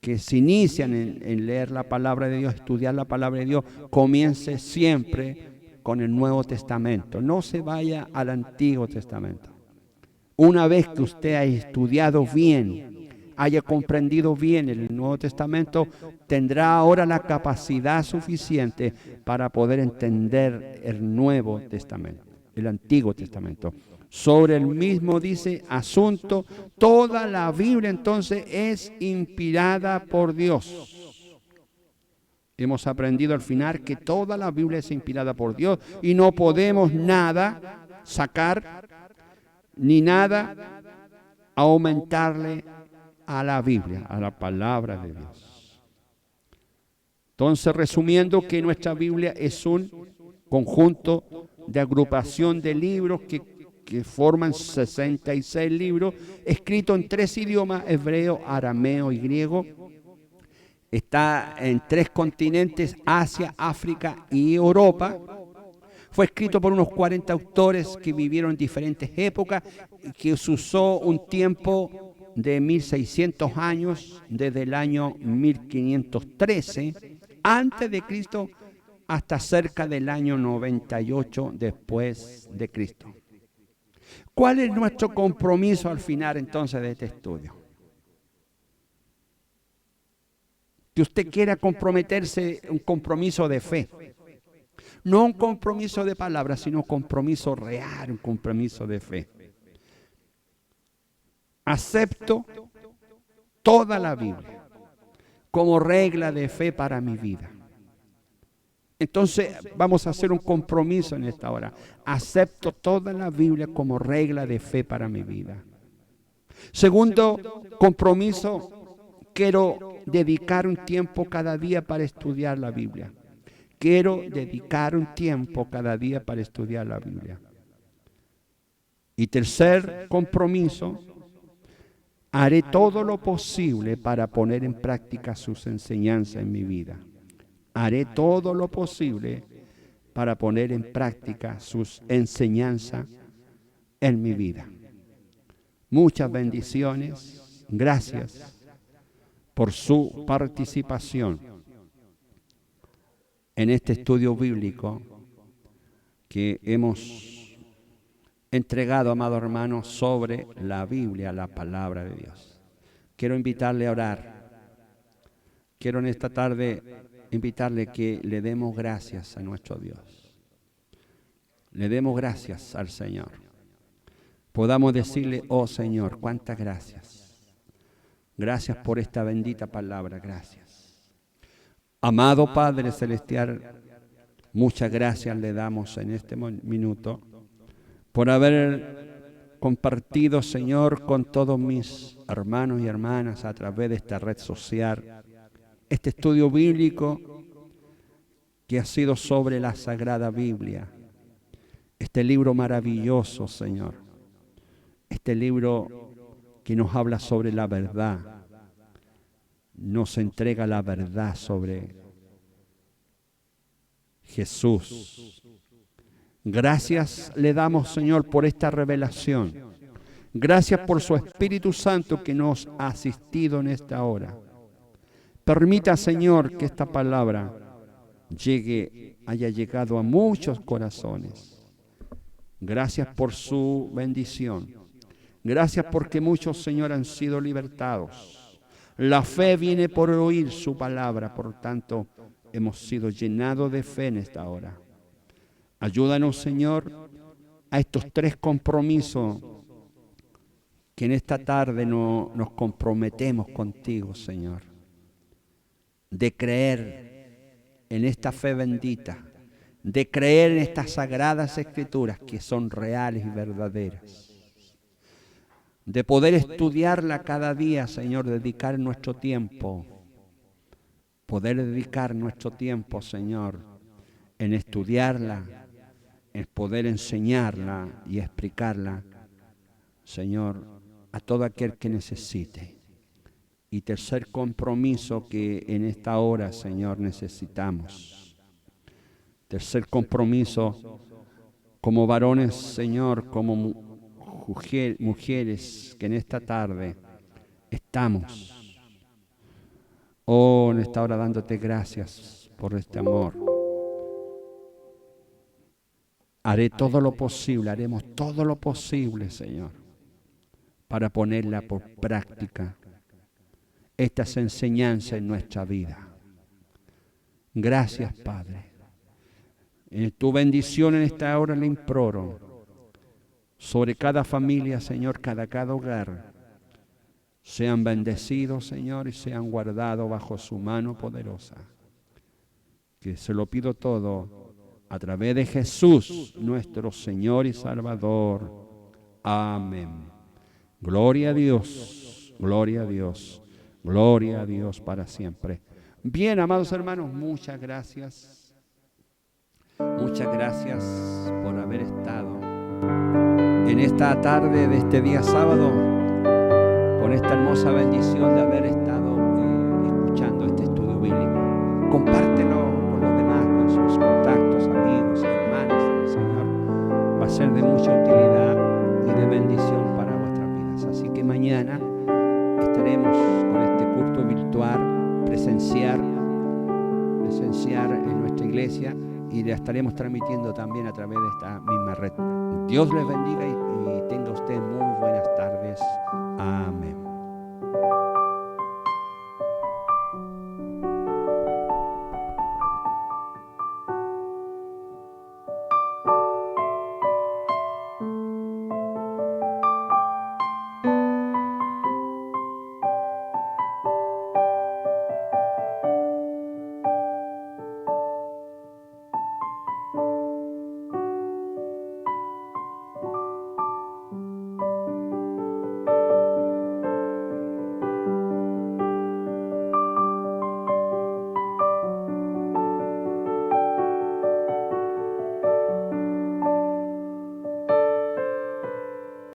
que se inician en leer la palabra de Dios, estudiar la palabra de Dios, comience siempre con el Nuevo Testamento. No se vaya al Antiguo Testamento. Una vez que usted ha estudiado bien, haya comprendido bien el Nuevo Testamento, tendrá ahora la capacidad suficiente para poder entender el Nuevo Testamento, el Antiguo Testamento. Sobre el mismo dice asunto, toda la Biblia entonces es inspirada por Dios. Hemos aprendido al final que toda la Biblia es inspirada por Dios y no podemos nada sacar ni nada aumentarle a la Biblia, a la palabra de Dios. Entonces, resumiendo, que nuestra Biblia es un conjunto de agrupación de libros que forman 66 libros, escritos en 3 idiomas, hebreo, arameo y griego. Está en 3 continentes, Asia, África y Europa. Fue escrito por unos 40 autores que vivieron en diferentes épocas, que se usó un tiempo de 1600 años, desde el año 1513, antes de Cristo, hasta cerca del año 98 después de Cristo. ¿Cuál es nuestro compromiso al final entonces de este estudio? Que usted quiera comprometerse, un compromiso de fe. No un compromiso de palabras, sino un compromiso real, un compromiso de fe. Acepto toda la Biblia como regla de fe para mi vida. Entonces vamos a hacer un compromiso en esta hora. Acepto toda la Biblia como regla de fe para mi vida. Segundo compromiso, quiero dedicar un tiempo cada día para estudiar la Biblia. Quiero dedicar un tiempo cada día para estudiar la Biblia. Y tercer compromiso, haré todo lo posible para poner en práctica sus enseñanzas en mi vida. Haré todo lo posible para poner en práctica sus enseñanzas en mi vida. Muchas bendiciones. Gracias por su participación en este estudio bíblico que hemos entregado, amado hermano, sobre la Biblia, la palabra de Dios. Quiero invitarle a orar. Quiero en esta tarde invitarle que le demos gracias a nuestro Dios. Le demos gracias al Señor. Podamos decirle, oh Señor, cuántas gracias. Gracias por esta bendita palabra, gracias. Amado Padre Celestial, muchas gracias le damos en este minuto por haber compartido, Señor, con todos mis hermanos y hermanas a través de esta red social, este estudio bíblico que ha sido sobre la Sagrada Biblia, este libro maravilloso, Señor, este libro que nos habla sobre la verdad, nos entrega la verdad sobre Jesús. Gracias le damos, Señor, por esta revelación. Gracias por su Espíritu Santo que nos ha asistido en esta hora. Permita, Señor, que esta palabra haya llegado a muchos corazones. Gracias por su bendición. Gracias porque muchos, Señor, han sido libertados. La fe viene por oír su palabra, por tanto, hemos sido llenados de fe en esta hora. Ayúdanos, Señor, a estos 3 compromisos que en esta tarde nos comprometemos contigo, Señor, de creer en esta fe bendita, de creer en estas sagradas escrituras que son reales y verdaderas, de poder estudiarla cada día, Señor, dedicar nuestro tiempo, Señor, en estudiarla, en poder enseñarla y explicarla, Señor, a todo aquel que necesite. Y tercer compromiso que en esta hora, Señor, necesitamos. Tercer compromiso, como varones, Señor, como mujeres que en esta tarde estamos, en esta hora dándote gracias por este amor. Haremos todo lo posible, Señor, para ponerla por práctica, estas enseñanzas en nuestra vida. Gracias, Padre. En tu bendición en esta hora le imploro sobre cada familia, Señor, cada hogar. Sean bendecidos, Señor, y sean guardados bajo su mano poderosa. Que se lo pido todo a través de Jesús, nuestro Señor y Salvador. Amén. Gloria a Dios, gloria a Dios, gloria a Dios para siempre. Bien, amados hermanos, muchas gracias. Muchas gracias por haber estado en esta tarde de este día sábado, con esta hermosa bendición de haber estado escuchando este estudio bíblico. Compártelo con los demás, con sus contactos, amigos, hermanos del Señor. Va a ser de mucha utilidad y de bendición para vuestras vidas. Así que mañana estaremos con este culto virtual, presenciar en nuestra iglesia, y le estaremos transmitiendo también a través de esta misma red. Dios les bendiga y tenga usted muy buenas tardes. Amén.